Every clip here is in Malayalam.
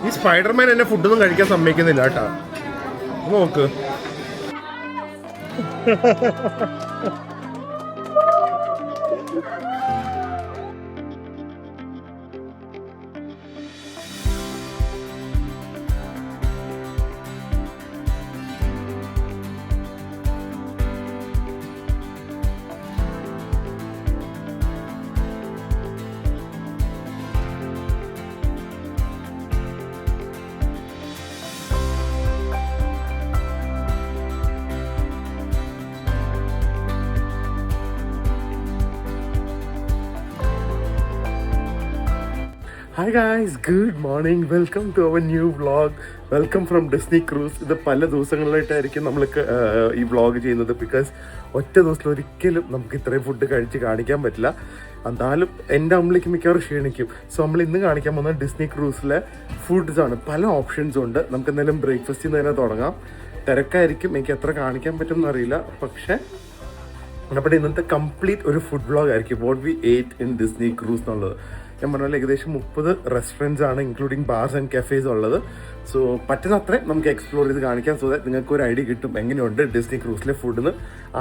ഈ സ്പൈഡർമാൻ എന്നെ ഫുഡൊന്നും കഴിക്കാൻ സമ്മതിക്കുന്നില്ല കേട്ടാ. നോക്ക്. Hi guys, good morning. Welcome to our new vlog. Welcome from Disney cruise. ഇത് പല ദിവസങ്ങളിലായിട്ടായിരിക്കും നമ്മൾ ഈ വ്ളോഗ് ചെയ്യുന്നത്. ബിക്കോസ് ഒറ്റ ദിവസത്തിൽ ഒരിക്കലും നമുക്ക് ഇത്രയും ഫുഡ് കഴിച്ച് കാണിക്കാൻ പറ്റില്ല. എന്നാലും എൻ്റെ അമ്മയിലേക്ക് മിക്കവാറും ക്ഷീണിക്കും. സോ നമ്മൾ ഇന്ന് കാണിക്കാൻ പോകുന്നത് ഡിസ്നി ക്രൂസിലെ ഫുഡ്സ് ആണ്. പല ഓപ്ഷൻസും ഉണ്ട്. നമുക്ക് എന്തായാലും ബ്രേക്ക്ഫാസ്റ്റിൽ നിന്ന് തന്നെ തുടങ്ങാം. തിരക്കായിരിക്കും, എനിക്ക് എത്ര കാണിക്കാൻ പറ്റും എന്നറിയില്ല. പക്ഷേ നമ്മുടെ ഇന്നത്തെ കംപ്ലീറ്റ് ഒരു ഫുഡ് വ്ളോഗ് ആയിരിക്കും. വാട്ട് വി ഏറ്റ് ഇൻ ഡിസ്നി ക്രൂസ് എന്നുള്ളത്. ഞാൻ പറഞ്ഞാൽ ഏകദേശം 30 റെസ്റ്റോറൻറ്റ്സ് ആണ്, ഇൻക്ലൂഡിങ് ബാർസ് ആൻഡ് കഫേസ് ഉള്ളത്. സോ പറ്റുന്ന അത്രയും നമുക്ക് എക്സ്പ്ലോർ ചെയ്ത് കാണിക്കാം. സോ ദാറ്റ് നിങ്ങൾക്ക് ഒരു ഐഡിയ കിട്ടും എങ്ങനെയുണ്ട് ഡിസ്നി ക്രൂസിലെ ഫുഡിന്.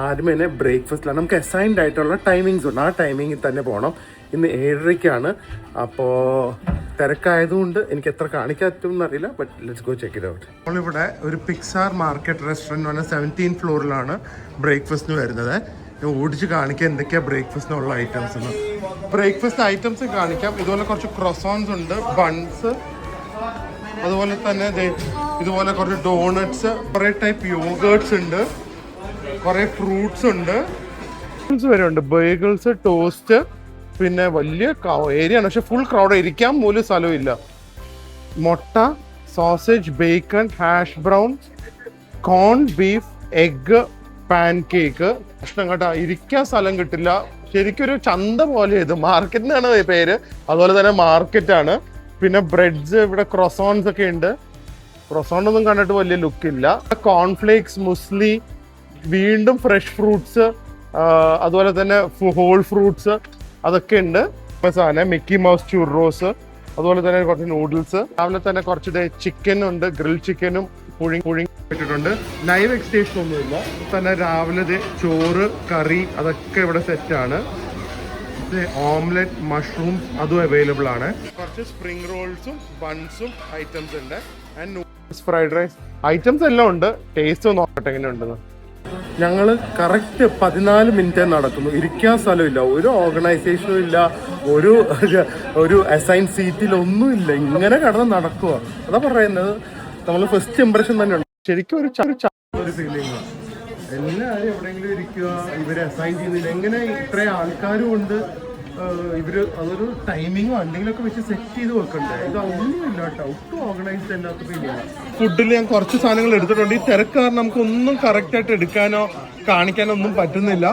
ആദ്യം തന്നെ ബ്രേക്ക്ഫാസ്റ്റിലാണ്. നമുക്ക് അസൈൻഡ് ആയിട്ടുള്ള ടൈമിങ്സ് ഉണ്ട്. ആ ടൈമിങ്ങിൽ തന്നെ പോകണം. ഇന്ന് 7:30 അപ്പോൾ തിരക്കായതുകൊണ്ട് എനിക്ക് എത്ര കാണിക്കാൻ പറ്റും എന്നറിയില്ല. But let's go check it out. നമ്മളിവിടെ ഒരു പിക്സാർ മാർക്കറ്റ് റെസ്റ്റോറൻറ്റ് പറഞ്ഞാൽ 17th ഫ്ലോറിലാണ് ബ്രേക്ക്ഫാസ്റ്റിന് വരുന്നത്. ഞാൻ ഓടിച്ച് കാണിക്കാം എന്തൊക്കെയാണ് ബ്രേക്ക്ഫാസ്റ്റിനുള്ള ഐറ്റംസ് എന്ന്. ബ്രേക്ക്ഫാസ്റ്റ് ഐറ്റംസ് കാണിക്കാം. ഇതുപോലെ കുറച്ച് ക്രോസോൺസ് ഉണ്ട്, ബൺസ്, അതുപോലെ തന്നെ ഇതുപോലെ കുറച്ച് ഡോണറ്റ്സ്, കുറേ ടൈപ്പ് യോഗേർട്സ് ഉണ്ട്, കുറേ ഫ്രൂട്ട്സ് ഉണ്ട്, വരെ ഉണ്ട്, ബേഗിൾസ്, ടോസ്റ്റ്. പിന്നെ വലിയ ഏരിയ ആണ്, പക്ഷെ ഫുൾ ക്രൗഡ്, ഇരിക്കാൻ പോലും സ്ഥലമില്ല. മുട്ട, സോസേജ്, ബേക്കൺ, ഹാഷ് ബ്രൗൺ, കോൺ ബീഫ്, എഗ്, പാൻ കേക്ക്. പ്രശ്നം കേട്ടോ, ഇരിക്കാൻ സ്ഥലം കിട്ടില്ല. ശരിക്കൊരു ചന്ത പോലെ ഇത്. മാർക്കറ്റിനാണ് പേര്, അതുപോലെ തന്നെ മാർക്കറ്റാണ്. പിന്നെ ബ്രെഡ്സ്, ഇവിടെ ക്രോസോൺസ് ഒക്കെ ഉണ്ട്. ക്രോസോൺ ഒന്നും കണ്ടിട്ട് വലിയ ലുക്കില്ല. കോൺഫ്ലേക്സ്, മുസ്ലി, വീണ്ടും ഫ്രഷ് ഫ്രൂട്ട്സ്, അതുപോലെ തന്നെ ഹോൾ ഫ്രൂട്ട്സ് അതൊക്കെ ഉണ്ട്. സാധനം മിക്കി മൗസ് ചുർറോസ്, അതുപോലെ തന്നെ കുറച്ച് നൂഡിൽസ്. രാവിലെ തന്നെ കുറച്ച് ചിക്കൻ ഉണ്ട്, ഗ്രിൽ ചിക്കനും പുഴുങ്ങി ഇട്ടിട്ടുണ്ട്. ലൈവ് എക്സ്റ്റേഷൻ ഒന്നുമില്ല. തന്നെ രാവിലെ ചോറ്, കറി അതൊക്കെ ഇവിടെ സെറ്റാണ്. ഓംലെറ്റ്, മഷ്റൂംസ് അതും അവൈലബിൾ ആണ്. കുറച്ച് സ്പ്രിംഗ് റോൾസും ബൺസും ഐറ്റംസ് ഉണ്ട്. And noodles, fried rice items എല്ലാം ഉണ്ട്. ടേസ്റ്റ് നോക്കട്ടെ എങ്ങനെയുണ്ടെന്ന്. ഞങ്ങൾ കറക്റ്റ് 14 മിനിറ്റ് നടക്കുന്നു. ഇരിക്കാൻ സ്ഥലമില്ല, ഒരു ഓർഗനൈസേഷനും ഇല്ല, ഒരു അസൈൻ സീറ്റിലൊന്നും ഇല്ല. ഇങ്ങനെ കിടന്ന് നടക്കുക. അതാ പറയുന്നത്, നമ്മൾ ഫസ്റ്റ് ഇംപ്രഷൻ തന്നെ ഉണ്ട്. ശരിക്കും ഒരു ഫീലിംഗ്. എല്ലാവരും എവിടെയെങ്കിലും ഇരിക്കുക, ഇവരെ അസൈൻ ചെയ്യുന്നില്ല. എങ്ങനെ ഇത്രയും ആൾക്കാരും ഉണ്ട്, ഇവര് അതൊരു ടൈമിങ്ങോ എന്തെങ്കിലുമൊക്കെ വെച്ച് സെറ്റ് ചെയ്ത് വെക്കണ്ടേ? ഇത് ഒന്നുമില്ല കേട്ടോ, ഒട്ടും ഓർഗനൈസ്ഡ് അല്ലാത്ത ഫീലിംഗ്. ഫുഡിൽ ഞാൻ കുറച്ച് സാധനങ്ങൾ എടുത്തിട്ടുണ്ട്. ഈ തിരക്ക് കാരണം നമുക്കൊന്നും കറക്റ്റായിട്ട് എടുക്കാനോ കാണിക്കാനോ ഒന്നും പറ്റുന്നില്ല.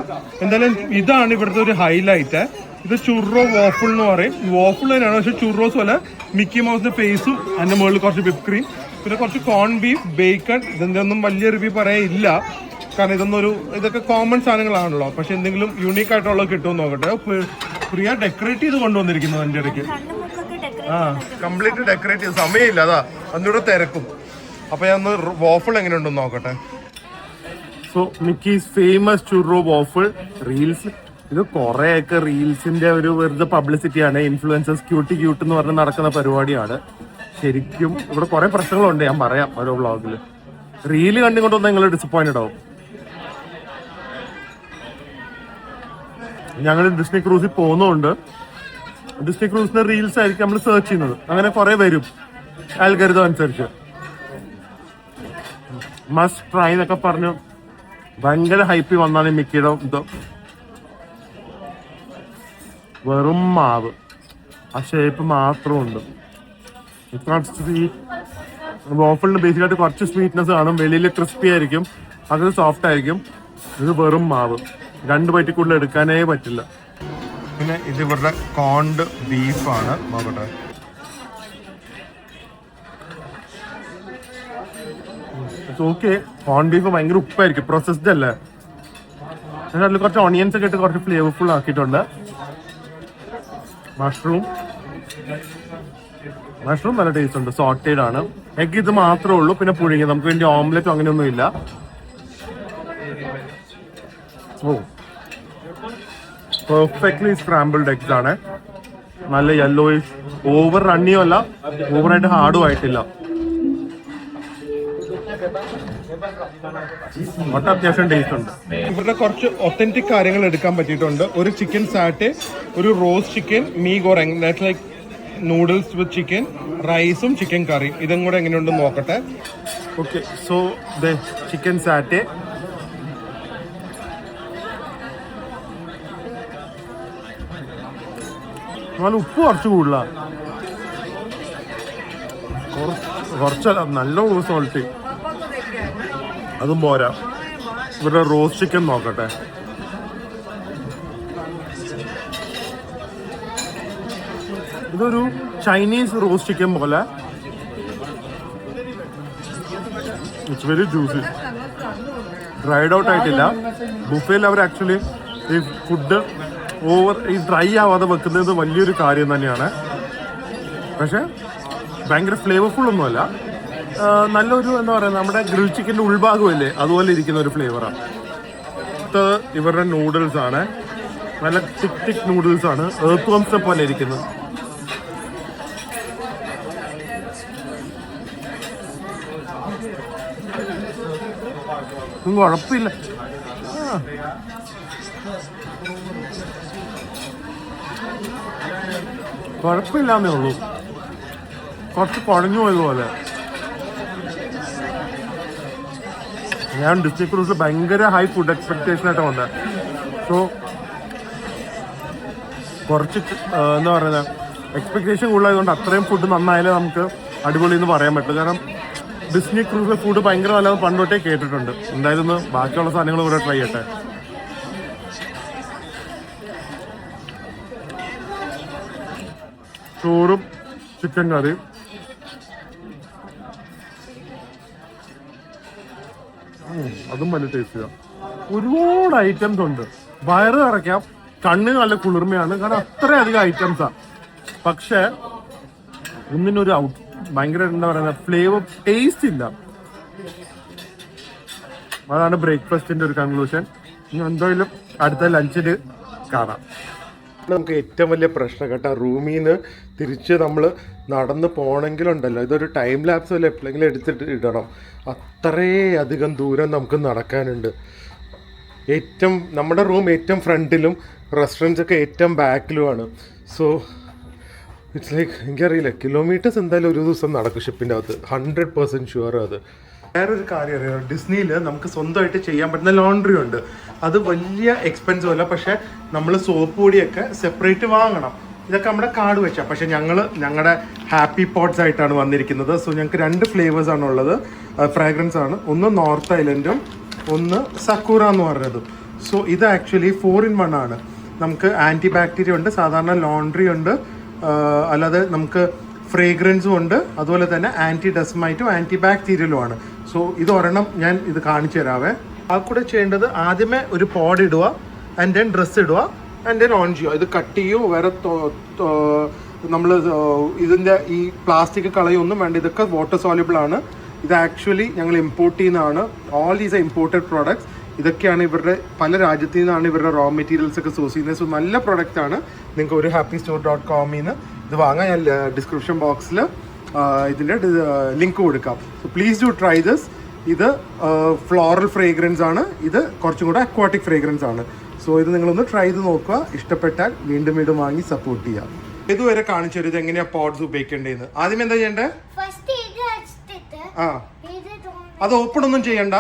എന്തായാലും ഇതാണ് ഇവിടുത്തെ ഒരു ഹൈലൈറ്റ്. ഇത് ചുർറോ വാഫിൾ എന്ന് പറയും. വാഫിൾ തന്നെയാണ്, പക്ഷെ ചുർറോസ് പോലെ മിക്കി മൗസിന്റെ ഫേസും അതിന്റെ മുകളിൽ കുറച്ച് വിപ്പ് ക്രീം, പിന്നെ കുറച്ച് കോൺ ബീഫ്, ബേക്കൺ. ഇതിൻ്റെ ഒന്നും വലിയ റിവ്യൂ പറയാനില്ല, കാരണം ഇതൊക്കെ കോമൺ സാധനങ്ങളാണല്ലോ. പക്ഷെ എന്തെങ്കിലും യൂണീക്ക് ആയിട്ടുള്ളത് കിട്ടുമെന്ന് നോക്കട്ടെ. പ്രിയ ഡെക്കറേറ്റ് ചെയ്ത് കൊണ്ടുവന്നിരിക്കുന്നു എൻ്റെ ഇടയ്ക്ക്. കംപ്ലീറ്റ് ഡെക്കറേറ്റ് ചെയ്ത് സമയമില്ല, അതാ അതിലൂടെ തിരക്കും. അപ്പൊ ഞാൻ ഒന്ന് വാഫിൾ എങ്ങനെയുണ്ടെന്ന് നോക്കട്ടെ. So Mickey's famous churro waffle reels. ഇത് കുറേയൊക്കെ റീൽസിന്റെ ഒരു വെറുതെ പബ്ലിസിറ്റിയാണ്. ഇൻഫ്ലുവൻസേഴ്സ് ക്യൂട്ട് എന്ന് പറഞ്ഞ് നടക്കുന്ന പരിപാടിയാണ്. ശരിക്കും ഇവിടെ കുറെ പ്രശ്നങ്ങളുണ്ട്, ഞാൻ പറയാം ഓരോ വ്ളോഗിൽ. റീല് കണ്ടുകൊണ്ടൊന്നും നിങ്ങൾ ഡിസപ്പോയിന്റഡ് ആവും. ഞങ്ങൾ ഡിസ്നി ക്രൂസിൽ പോകുന്നതുകൊണ്ട് ഡിസ്നി ക്രൂസിന്റെ റീൽസ് ആയിരിക്കും നമ്മൾ സെർച്ച് ചെയ്യുന്നത്. അങ്ങനെ കുറെ വരും ആൽഗരിതം അനുസരിച്ച്. മസ്റ്റ് ട്രൈ എന്നൊക്കെ പറഞ്ഞു ഭയങ്കര ഹൈപ്പിൽ വന്നാണ് മിക്കിയുടെ ഇത്. വെറും മാവ്, ആ ഷേപ്പ് മാത്രമുണ്ട്. വാഫിളിന് ബേസിക്കായിട്ട് കുറച്ച് സ്വീറ്റ്നെസ് കാണും. വെളിയിൽ ക്രിസ്പി ആയിരിക്കും, അത് സോഫ്റ്റ് ആയിരിക്കും. ഇത് വെറും മാവ്, 2 ബൈറ്റിൽ കൂടുതൽ എടുക്കാനേ പറ്റില്ല. പിന്നെ ഇത് ഇവരുടെ കോൺഡ് ബീഫാണ്. നോക്കട്ടെ, ഓക്കെ. കോൺ ബീഫ് ഭയങ്കര ഉപ്പായിരിക്കും, പ്രോസസ്ഡ് അല്ലേ. അതിൽ കുറച്ച് ഓണിയൻസ് ഒക്കെ ഇട്ട് കുറച്ച് ഫ്ലേവർഫുൾ ആക്കിയിട്ടുണ്ട്. മഷ്റൂം, മഷ്റൂം നല്ല ടേസ്റ്റ് ഉണ്ട്, സോട്ടേഡ് ആണ്. എഗ് ഇത് മാത്രമേ ഉള്ളൂ, പിന്നെ പുഴുങ്ങി. നമുക്ക് വേണ്ടി ഓംലെറ്റ് അങ്ങനെയൊന്നും ഇല്ല. ഓ, പെർഫെക്റ്റ്ലി സ്ക്രാമ്പിൾഡ് എഗ്സ് ആണ്. നല്ല യെല്ലോയിഷ്, ഓവർ റണ്ണിയും അല്ല, ഓവറായിട്ട് ഹാർഡും ആയിട്ടില്ല. അത്യാവശ്യം ടേസ്റ്റ് ഉണ്ട്. ഇവരുടെ കുറച്ച് ഒത്തന്റിക് കാര്യങ്ങൾ എടുക്കാൻ പറ്റിയിട്ടുണ്ട്. ഒരു ചിക്കൻ സാറ്റെ, ഒരു roast chicken, mee goreng, that's like noodles with chicken, റൈസും ചിക്കൻ കറിയും. ഇതും കൂടെ എങ്ങനെയുണ്ടെന്ന് നോക്കട്ടെ. Okay, so the chicken satay. നല്ല ഉപ്പ് കുറച്ച് കൂടുതലാണ്, കുറച്ചല്ല, നല്ല സോൾട്ട്. അതും പോരാ. ഇവരുടെ റോസ്റ്റ് ചിക്കൻ നോക്കട്ടെ. ഇതൊരു ചൈനീസ് റോസ്റ്റ് ചിക്കൻ പോലെ. It's very juicy, dried out ആയിട്ടില്ല. ബുഫേയിൽ അവർ ആക്ച്വലി ഈ ഫുഡ് ഈ ഡ്രൈ ആവാതെ വെക്കുന്നത് വലിയൊരു കാര്യം തന്നെയാണ്. പക്ഷെ ഭയങ്കര ഫ്ലേവർഫുൾ ഒന്നുമല്ല. നല്ലൊരു എന്താ പറയുക, നമ്മുടെ ഗ്രിൽ ചിക്കൻ്റെ ഉൾഭാഗമല്ലേ അതുപോലെ ഇരിക്കുന്ന ഒരു ഫ്ലേവറാണ്. ഇത് ഇവരുടെ നൂഡിൽസ് ആണ്. നല്ല തിക് തിക് നൂഡിൽസ് ആണ്, എർത്ത് വംസ പോലെ ഇരിക്കുന്നത്. കുഴപ്പമില്ല. കുഴപ്പമില്ലാന്നേ ഉള്ളൂ, കുറച്ച് കുഴഞ്ഞു പോയതുപോലെ. ഞാൻ ഡിസ്നി ക്രൂസിൽ ഭയങ്കര ഹൈ ഫുഡ് എക്സ്പെക്ടേഷൻ ആയിട്ട് വന്നത്. സോ കുറച്ച് എന്താ പറയുന്നത്, എക്സ്പെക്ടേഷൻ കൂടുതലായതുകൊണ്ട് അത്രയും ഫുഡ് നന്നായാലേ നമുക്ക് അടിപൊളി എന്ന് പറയാൻ പറ്റില്ല. കാരണം ഡിസ്നി ക്രൂസിലെ ഫുഡ് ഭയങ്കര നല്ലത് പണ്ടോട്ടേ കേട്ടിട്ടുണ്ട്. എന്തായാലും ഒന്ന് ബാക്കിയുള്ള സാധനങ്ങൾ കൂടെ ട്രൈ ചെയ്യട്ടെ. ചോറും ചിക്കൻ കറിയും. അതും വലിയ ടേസ്റ്റിയാണ്. ഒരുപാട് ഐറ്റംസ് ഉണ്ട്. വയറ് നിറയ്ക്കാം, കണ്ണ് നല്ല കുളിർമയാണ്, കാരണം അത്രയധികം ഐറ്റംസാണ്. പക്ഷെ ഒന്നിനൊരു ഭയങ്കര എന്താ പറയുക, ഫ്ലേവർ ടേസ്റ്റ് ഇല്ല. അതാണ് ബ്രേക്ക്ഫാസ്റ്റിന്റെ ഒരു കൺക്ലൂഷൻ. എന്തായാലും അടുത്ത ലഞ്ചിൽ കാണാം. നമുക്ക് ഏറ്റവും വലിയ പ്രശ്നം കേട്ടോ, റൂമിൽ നിന്ന് തിരിച്ച് നമ്മൾ നടന്ന് പോകണമെങ്കിലുണ്ടല്ലോ, ഇതൊരു ടൈം ലാപ്സ് വല്ല എപ്പോഴെങ്കിലും എടുത്തിട്ട് ഇടണം. അത്രയധികം ദൂരം നമുക്ക് നടക്കാനുണ്ട്. നമ്മുടെ റൂം ഏറ്റവും ഫ്രണ്ടിലും റെസ്റ്റോറൻറ്റ്സ് ഒക്കെ ഏറ്റവും ബാക്കിലുമാണ്. സോ ഇറ്റ്സ് ലൈക്ക്, എനിക്കറിയില്ല, കിലോമീറ്റേഴ്സ് എന്തായാലും ഒരു ദിവസം നടക്കും ഷിപ്പിൻ്റെ അകത്ത്, 100% ഷുവർ. അത് വേറൊരു കാര്യം അറിയാം, ഡിസ്നിയിൽ നമുക്ക് സ്വന്തമായിട്ട് ചെയ്യാൻ പറ്റുന്ന ലോണ്ടറി ഉണ്ട്. അത് വലിയ എക്സ്പെൻസീവ് അല്ല, പക്ഷെ നമ്മൾ സോപ്പ് പൊടിയൊക്കെ സെപ്പറേറ്റ് വാങ്ങണം. ഇതൊക്കെ നമ്മുടെ കാർഡ് വെച്ചാൽ. പക്ഷെ ഞങ്ങളുടെ ഹാപ്പി പോട്ട്സ് ആയിട്ടാണ് വന്നിരിക്കുന്നത്. സോ ഞങ്ങൾക്ക് 2 ഫ്ലേവേഴ്സ് ആണ് ഉള്ളത്, ഫ്രാഗ്രൻസ് ആണ്. ഒന്ന് നോർത്ത് ഐലൻഡും ഒന്ന് സക്കൂറ എന്ന് പറഞ്ഞതും. സോ ഇത് ആക്ച്വലി 4-in-1 ആണ്. നമുക്ക് ആൻറ്റി ബാക്ടീരിയ ഉണ്ട്, സാധാരണ ലോണ്ടറി ഉണ്ട്, അല്ലാതെ നമുക്ക് ഫ്രേഗ്രൻസും ഉണ്ട്, അതുപോലെ തന്നെ ആൻറ്റി ഡസ്മൈറ്റും ആൻറ്റി ബാക്ടീരിയലും ആണ്. സോ ഇത് ഒരെണ്ണം ഞാൻ ഇത് കാണിച്ചു തരാവേ. ആ കൂടെ ചെയ്യേണ്ടത് ആദ്യമേ ഒരു പോഡ് ഇടുക, ആൻഡ് ദെൻ ഡ്രസ്സ് ഇടുക, ആൻഡ് ദെൻ ഓൺ ചെയ്യുക. ഇത് കട്ട് ചെയ്യുമോ വേറെ നമ്മൾ ഇതിൻ്റെ ഈ പ്ലാസ്റ്റിക് കളയൊന്നും വേണ്ട. ഇതൊക്കെ വാട്ടർ സോല്യൂബിൾ ആണ്. ഇത് ആക്ച്വലി ഞങ്ങൾ ഇമ്പോർട്ട് ചെയ്യുന്നതാണ്. All these imported products. ഇതൊക്കെയാണ് ഇവരുടെ, പല രാജ്യത്തു നിന്നാണ് ഇവരുടെ റോ മെറ്റീരിയൽസ് ഒക്കെ സോഴ്സ് ചെയ്യുന്നത്. സോ നല്ല പ്രോഡക്റ്റ് ആണ്. നിങ്ങൾക്ക് ഒരു happystore.com ന്ന് ഇത് വാങ്ങാൻ ഞാൻ ഡിസ്ക്രിപ്ഷൻ ബോക്സിൽ ഇതിൻ്റെ ലിങ്ക് കൊടുക്കാം. So please do try this. ഇത് ഫ്ലോറൽ ഫ്രേഗ്രൻസ് ആണ്, ഇത് കുറച്ചും കൂടെ അക്വാട്ടിക് ഫ്രേഗ്രൻസ് ആണ്. സോ ഇത് നിങ്ങളൊന്ന് ട്രൈ ചെയ്ത് നോക്കുക. ഇഷ്ടപ്പെട്ടാൽ വീണ്ടും വീണ്ടും വാങ്ങി സപ്പോർട്ട് ചെയ്യാം. ഇതുവരെ കാണിച്ചു തരും ഇത് എങ്ങനെയാണ് പോഡ്സ് ഉപയോഗിക്കേണ്ടതെന്ന്. ആദ്യം എന്താ ചെയ്യണ്ടേ? ആ, അത് ഓപ്പൺ ഒന്നും ചെയ്യണ്ട,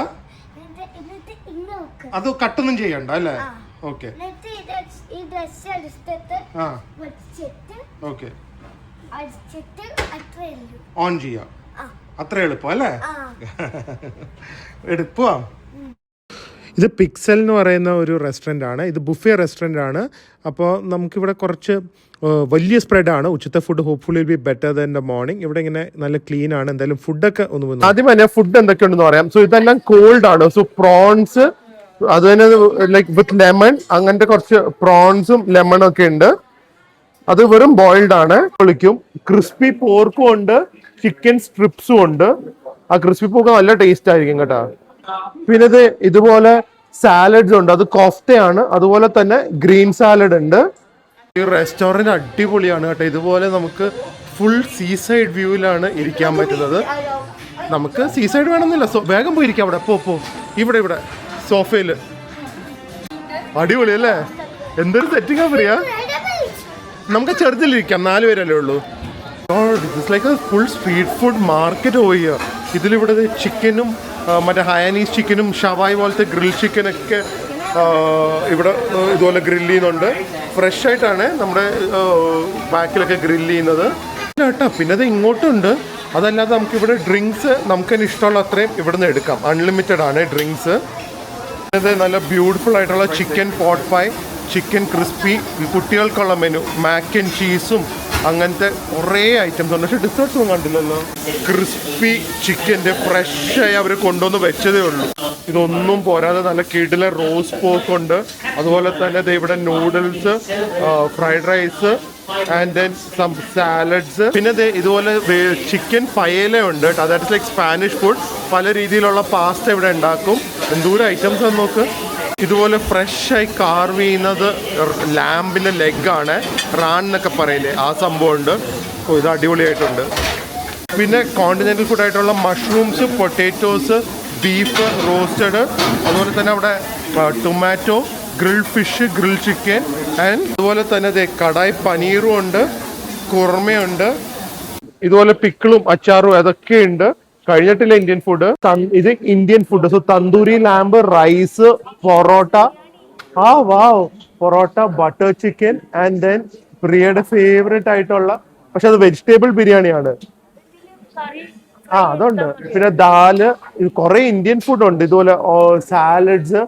അത് കട്ടൊന്നും ചെയ്യണ്ട അല്ലേ? ഓക്കെ ഓക്കെ, ഓൺ ചെയ്യാം. അത്ര എളുപ്പം അല്ലേ? എളുപ്പമാ. ഇത് പിക്സൽ എന്ന് പറയുന്ന ഒരു റെസ്റ്റോറൻ്റ് ആണ്. ഇത് ബുഫേ റെസ്റ്റോറൻ്റ് ആണ്. അപ്പോൾ നമുക്കിവിടെ കുറച്ച് വലിയ സ്പ്രെഡാണ്. ഉച്ചത്തെ food hopefully will be better than the morning. ഇവിടെ ഇങ്ങനെ നല്ല ക്ലീൻ ആണ്. എന്തായാലും ഫുഡൊക്കെ ഒന്ന് ആദ്യം തന്നെ ഫുഡ് എന്തൊക്കെയുണ്ടെന്ന് പറയാം. സോ ഇതെല്ലാം കോൾഡ് ആണ്. സോ പ്രോൺസ്, അത് തന്നെ ലൈക്ക് വിത്ത് ലെമൺ, അങ്ങനത്തെ കുറച്ച് പ്രോൺസും ലെമണും ഒക്കെ ഉണ്ട്. അത് വെറും ബോയിൽഡ് ആണ്. പൊളിക്കും. ക്രിസ്പി പോർക്കും ഉണ്ട്, ചിക്കൻ സ്ട്രിപ്സും ഉണ്ട്. ആ ക്രിസ്പി പോർക്ക് നല്ല ടേസ്റ്റ് ആയിരിക്കും കേട്ടോ. പിന്നെ ഇത് ഇതുപോലെ സാലഡ്സ് ഉണ്ട്, അത് കോഫ്തയാണ്. അതുപോലെ തന്നെ ഗ്രീൻ സാലഡ് ഉണ്ട്. ഈ റെസ്റ്റോറന്റ് അടിപൊളിയാണ് കേട്ടോ. ഇതുപോലെ നമുക്ക് ഫുൾ സീസൈഡ് വ്യൂവിലാണ് ഇരിക്കാൻ പറ്റുന്നത്. നമുക്ക് സീസൈഡ് വേണമെന്നില്ല, വേഗം പോയിരിക്കാം അവിടെ. പോ ഇവിടെ സോഫയില്. അടിപൊളി അല്ലേ? എന്തൊരു സെറ്റിംഗ് ആ പറയാ. നമുക്ക് ചെറുതിലിരിക്കാം, 4 പേരല്ലേ ഉള്ളൂ. It's like A full street food market പോയി. ഇതിലിവിടെ ചിക്കനും മറ്റേ ഹയാനീസ് ചിക്കനും ഷവായി പോലത്തെ ഗ്രിൽ ചിക്കനൊക്കെ ഇവിടെ ഇതുപോലെ ഗ്രില്ല് ചെയ്യുന്നുണ്ട്. ഫ്രഷ് ആയിട്ടാണ് നമ്മുടെ ബാക്കിലൊക്കെ ഗ്രില്ല് ചെയ്യുന്നത് കേട്ടോ. പിന്നെ അത് ഇങ്ങോട്ടുണ്ട്. അതല്ലാതെ നമുക്കിവിടെ ഡ്രിങ്ക്സ് നമുക്ക് തന്നെ ഇഷ്ടമുള്ള അത്രയും ഇവിടെ നിന്ന് എടുക്കാം. അൺലിമിറ്റഡ് ആണ് ഡ്രിങ്ക്സ്. ഇത് നല്ല ബ്യൂട്ടിഫുൾ ആയിട്ടുള്ള chicken pot pi, chicken crispy, കുട്ടികൾക്കുള്ള മെനു, മാക്ക് ആൻഡ് ചീസും അങ്ങനത്തെ കുറേ ഐറ്റംസ് ഉണ്ട്. പക്ഷെ ഡിസേർട്ട്സ് ഒന്നും കണ്ടില്ലല്ലോ. ക്രിസ്പി ചിക്കൻ്റെ ഫ്രഷായി അവർ കൊണ്ടുവന്ന് വെച്ചതേ ഉള്ളൂ. ഇതൊന്നും പോരാതെ നല്ല കിടില റോസ്റ്റ് പോർക്ക് ഉണ്ട്. അതുപോലെ തന്നെ ഇവിടെ noodles, fried rice and then some salads. പിന്നെ ഇതുപോലെ ചിക്കൻ പയേല ഉണ്ട്. That is like Spanish food. പല രീതിയിലുള്ള പാസ്ത ഇവിടെ ഉണ്ടാക്കും. എന്തോരം ഐറ്റംസ് ആണ് നോക്ക്. ഇതുപോലെ ഫ്രഷായി കാർവ് ചെയ്യുന്നത് ലാമ്പിൻ്റെ ലെഗാണ്, റാൻ എന്നൊക്കെ പറയില്ലേ, ആ സംഭവം ഉണ്ട്. ഇത് അടിപൊളിയായിട്ടുണ്ട്. പിന്നെ കോണ്ടിനെൻ്റൽ ഫുഡായിട്ടുള്ള മഷ്റൂംസ്, പൊട്ടാറ്റോസ്, ബീഫ് റോസ്റ്റഡ്, അതുപോലെ തന്നെ അവിടെ tomato, grill fish, grill chicken and അതുപോലെ തന്നെ കടായി പനീറും ഉണ്ട്, കുർമയുണ്ട്. ഇതുപോലെ പിക്കിളും അച്ചാറും അതൊക്കെ ഉണ്ട്. കഴിഞ്ഞിട്ടില്ല ഇന്ത്യൻ ഫുഡ്. ഇത് Indian food. So tandoori lamb, rice, parotta, parotta, butter chicken and then പ്രിയയുടെ ഫേവറേറ്റ് ആയിട്ടുള്ള, പക്ഷെ അത് വെജിറ്റബിൾ ബിരിയാണിയാണ്. അതുണ്ട്. പിന്നെ ദാല്, കുറെ ഇന്ത്യൻ ഫുഡ് ഉണ്ട്. ഇതുപോലെ സാലഡ്സ്,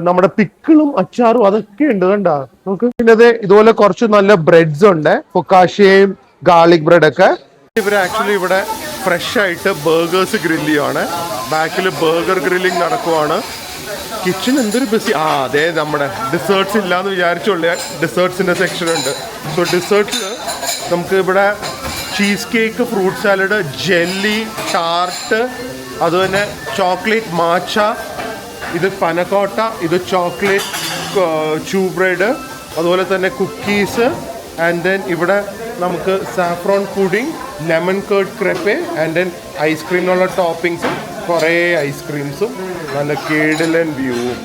നമ്മുടെ പിക്കിളും അച്ചാറും അതൊക്കെ ഉണ്ട് കണ്ടാ നമുക്ക്. പിന്നെ ഇതുപോലെ കുറച്ച് നല്ല ബ്രെഡ്സ് ഉണ്ട്, ഫൊക്കാഷയും ഗാർലിക് ബ്രെഡ് ഒക്കെ. ഇവർ ആക്ച്വലി ഇവിടെ ഫ്രഷ് ആയിട്ട് ബർഗേഴ്സ് ഗ്രില്ല് ചെയ്യുവാണ്. ബാക്കിൽ ബർഗർ ഗ്രില്ലിംഗ് നടക്കുവാണ്. കിച്ചൺ എന്തൊരു ബിസി. അതെ, നമ്മുടെ ഡിസേർട്ട്സ് ഇല്ലാന്ന് വിചാരിച്ചുള്ള ഡിസേർട്ട്സിന്റെ സെക്ഷൻ ഉണ്ട്. സോ ഡിസേർട്ട്സ് നമുക്ക് ഇവിടെ cheese cake, fruit salad, jelly, tart, അതുപോലെ ചോക്ലേറ്റ് മാച്ച, ഇത് പനക്കോട്ട, ഇത് ചോക്ലേറ്റ് ചൂ ബ്രെഡ്, അതുപോലെ തന്നെ കുക്കീസ് ആൻഡ് ദെൻ ഇവിടെ നമുക്ക് saffron pudding, lemon curd crepe and then ഐസ്ക്രീമിനുള്ള ടോപ്പിങ്സും കുറേ ഐസ്ക്രീംസും നല്ല കിടിലൻ വ്യൂവും.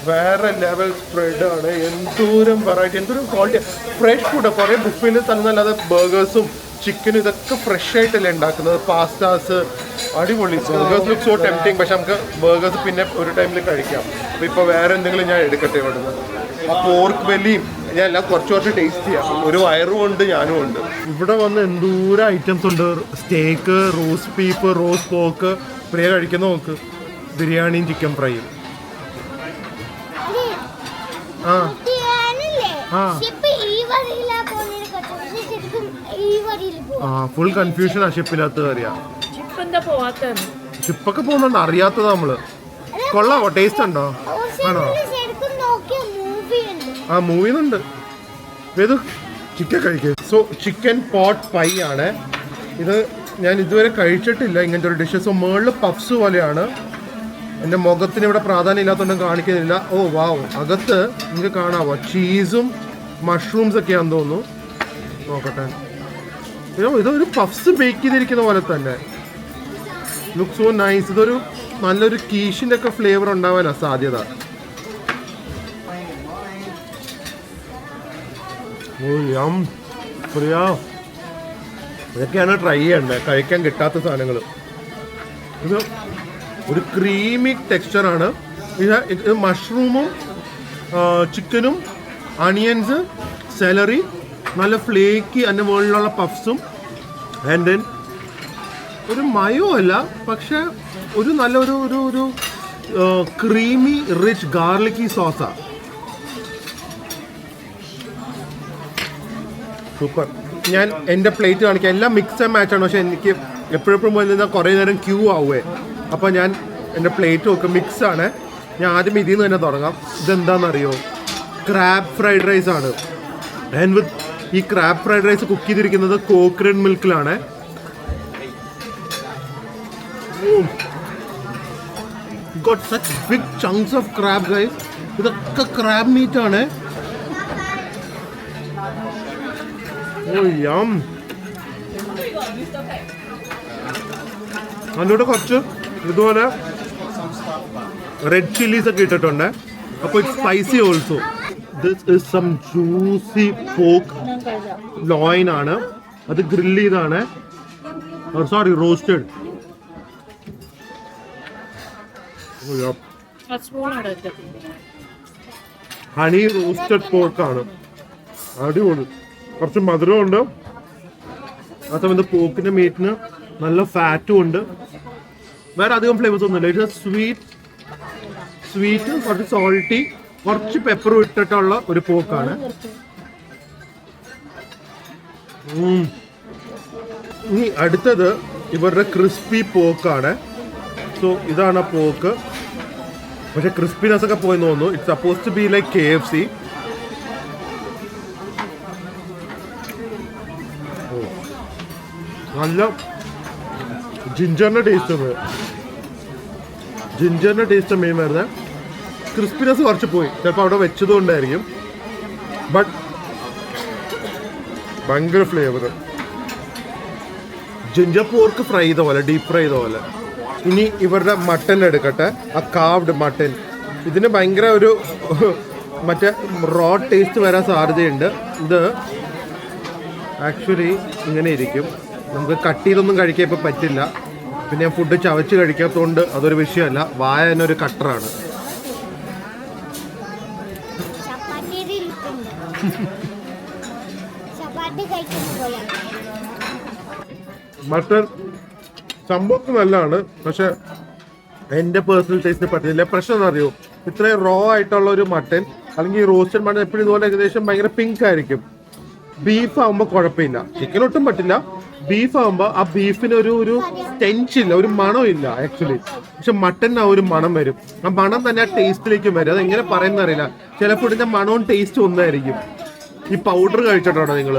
വേറെ ലെവൽ സ്പ്രെഡാണ്. എന്തോരം വെറൈറ്റി, എന്തോരം ക്വാളിറ്റി, ഫ്രഷ് ഫുഡ്. കുറേ ബുഫേയിൽ തന്നല്ലാതെ ബർഗേഴ്സും ചിക്കനും ഇതൊക്കെ ഫ്രഷ് ആയിട്ടല്ലേ ഉണ്ടാക്കുന്നത്. പാസ്താസ് അടിപൊളി. Burgers look so tempting. പക്ഷെ നമുക്ക് ബർഗേഴ്സ് പിന്നെ ഒരു ടൈമിൽ കഴിക്കാം. അപ്പോൾ ഇപ്പോൾ വേറെ എന്തെങ്കിലും ഞാൻ എടുക്കട്ടെ ഇവിടുന്ന്. ആ പോർക്ക് ബെല്ലിയും ഞാൻ എല്ലാം കുറച്ച് ടേസ്റ്റ് ചെയ്യാം. ഒരു വയറും ഉണ്ട്, ഞാനും ഉണ്ട്. ഇവിടെ വന്ന് എന്തോരം ഐറ്റംസ് ഉണ്ട്. സ്റ്റേക്ക്, റോസ്റ്റ് ബീഫ്, റോസ്റ്റ് പോർക്ക്. പ്രിയ കഴിക്കുന്ന നോക്ക്, ബിരിയാണിയും ചിക്കൻ ഫ്രൈയും. ഫുൾ കൺഫ്യൂഷൻ ആ ഷിപ്പിനകത്ത് കയറിയാ. ഷിപ്പൊക്കെ പോകുന്നുണ്ട്, അറിയാത്തത് നമ്മള്. കൊള്ളാവോ? ടേസ്റ്റ് ഉണ്ടോ? ആണോ? മൂവിന്നുണ്ട്. ഏത് ചിക്കൻ കഴിക്കുക. സോ ചിക്കൻ പോട്ട് പൈ ആണ് ഇത്. ഞാൻ ഇതുവരെ കഴിച്ചിട്ടില്ല ഇങ്ങനത്തെ ഒരു ഡിഷ്. സോ മുകളിൽ പഫ്സ് പോലെയാണ്. എൻ്റെ മുഖത്തിന് ഇവിടെ പ്രാധാന്യം ഇല്ലാത്തതുകൊണ്ടും കാണിക്കുന്നില്ല. വാവ്, അകത്ത് നിങ്ങൾക്ക് കാണാവോ ചീസും മഷ്റൂംസ് ഒക്കെയാണെന്ന് തോന്നുന്നു. നോക്കട്ടെ. ഇതൊരു പഫ്സ് ബേക്ക് ചെയ്തിരിക്കുന്ന പോലെ തന്നെ. Look so nice. ഇതൊരു നല്ലൊരു കീഷിൻ്റെ ഒക്കെ ഫ്ലേവർ ഉണ്ടാവാനാണ് സാധ്യത. ഇതൊക്കെയാണ് ട്രൈ ചെയ്യേണ്ടത്, കഴിക്കാൻ കിട്ടാത്ത സാധനങ്ങൾ. ഇത് ഒരു ക്രീമി ടെക്സ്ചറാണ്. ഇത് മഷ്റൂമും ചിക്കനും അണിയൻസ്, സെലറി, നല്ല ഫ്ലേക്കി, അതിൻ്റെ മുകളിലുള്ള പഫ്സും ആൻഡ് ദെൻ ഒരു മയോ അല്ല, പക്ഷെ ഒരു നല്ല ഒരു ക്രീമി റിച്ച് ഗാർലിക്കി സോസാണ്. സൂപ്പർ. ഞാൻ എൻ്റെ പ്ലേറ്റ് കാണിക്കാം. എല്ലാം മിക്സ് ആൻഡ് മാച്ചാണ്. പക്ഷെ എനിക്ക് എപ്പോഴെപ്പോഴും പോയി നിന്നാൽ കുറേ നേരം ക്യൂ ആവുമേ. അപ്പോൾ ഞാൻ എൻ്റെ പ്ലേറ്റ് നോക്കും, മിക്സാണ്. ഞാൻ ആദ്യം ഇതിൽ നിന്ന് തന്നെ തുടങ്ങാം. ഇതെന്താണെന്നറിയോ? ക്രാബ് ഫ്രൈഡ് റൈസ് ആണ്. ആൻഡ് വിത്ത് ഈ ക്രാബ് ഫ്രൈഡ് റൈസ് കുക്ക് ചെയ്തിരിക്കുന്നത് കോക്കനട്ട് മിൽക്കിലാണ്. Got such big chunks of crab, guys. ഇതൊക്കെ ക്രാബ് മീറ്റ് ആണ്. അതിലൂടെ കുറച്ച് ഇതുപോലെ റെഡ് ചില്ലീസ് ഒക്കെ ഇട്ടിട്ടുണ്ട്. അപ്പോൾ it's spicy also. This is some juicy pork loin ആണ്. അത് ഗ്രിൽ ചെയ്താണ്, സോറി റോസ്റ്റഡ്. ഹണി റോസ്റ്റഡ് പോർക്കാണ്. അടിപൊളി. കുറച്ച് മധുരമുണ്ട്, ആ സമയത്ത് പോക്കിന്റെ മീറ്റിന് നല്ല ഫാറ്റും ഉണ്ട്. വേറെ അധികം ഫ്ലേവേഴ്സ് ഒന്നുമില്ല. ഇത് സ്വീറ്റ് കുറച്ച് സോൾട്ടി, കുറച്ച് പെപ്പറും ഇട്ടിട്ടുള്ള ഒരു പോക്കാണ്. ഇനി അടുത്തത് ഇവരുടെ ക്രിസ്പി പോക്കാണ്. സോ ഇതാണ് പോക്ക്. പക്ഷെ ക്രിസ്പിനെസ് ഒക്കെ പോയി തോന്നുന്നു. It's suppose to be like KFC. നല്ല ജിഞ്ചറിന്റെ ടേസ്റ്റ് ഉണ്ട്. ജിഞ്ചറിന്റെ ടേസ്റ്റ് മെയിൻ വരുന്നത്. ക്രിസ്പിനെസ് കുറച്ച് പോയി, ചിലപ്പോൾ അവിടെ വെച്ചതുകൊണ്ടായിരിക്കും. ബട്ട് ഭയങ്കര ഫ്ലേവർ. ജിഞ്ചർ പോർക്ക് ഫ്രൈ ചെയ്ത പോലെ, ഡീപ്പ് ഫ്രൈ ചെയ്ത പോലെ. ഇനി ഇവരുടെ മട്ടൻ എടുക്കട്ടെ, ആ കാവ്ഡ് മട്ടൻ. ഇതിന് ഭയങ്കര ഒരു മറ്റേ റോ ടേസ്റ്റ് വരാൻ സാധ്യതയുണ്ട്. ഇത് ആക്ച്വലി ഇങ്ങനെ ഇരിക്കും. നമുക്ക് കട്ട് ചെയ്തൊന്നും കഴിക്കാൻ ഇപ്പം പറ്റില്ല. പിന്നെ ഞാൻ ഫുഡ് ചവച്ച് കഴിക്കാത്തതുകൊണ്ട് അതൊരു വിഷയമല്ല. വായ തന്നെ ഒരു കട്ടറാണ്. മട്ടൻ സംഭവം നല്ലതാണ്, പക്ഷെ എൻ്റെ പേഴ്സണൽ ടേസ്റ്റിന് പറ്റില്ല. പ്രശ്നം എന്നറിയോ, ഇത്രയും റോ ആയിട്ടുള്ള ഒരു മട്ടൻ അല്ലെങ്കിൽ റോസ്റ്റഡ് മട്ടൻ എപ്പോഴും ഇതുപോലെ ഏകദേശം ഭയങ്കര പിങ്ക് ആയിരിക്കും. ബീഫ് ആകുമ്പോൾ കുഴപ്പമില്ല, ചിക്കൻ ഒട്ടും പറ്റില്ല. ബീഫ് ആകുമ്പോൾ ആ ബീഫിന് ഒരു ടെൻഷില്ല, ഒരു മണമില്ല ആക്ച്വലി. പക്ഷെ മട്ടന് ആ ഒരു മണം വരും. ആ മണം തന്നെ ആ ടേസ്റ്റിലേക്കും വരും. അതെങ്ങനെ പറയുന്ന അറിയില്ല. ചില ഫുഡിന്റെ മണവും ടേസ്റ്റും ഒന്നായിരിക്കും. ഈ പൗഡർ കഴിച്ചിട്ടുണ്ടോ നിങ്ങൾ?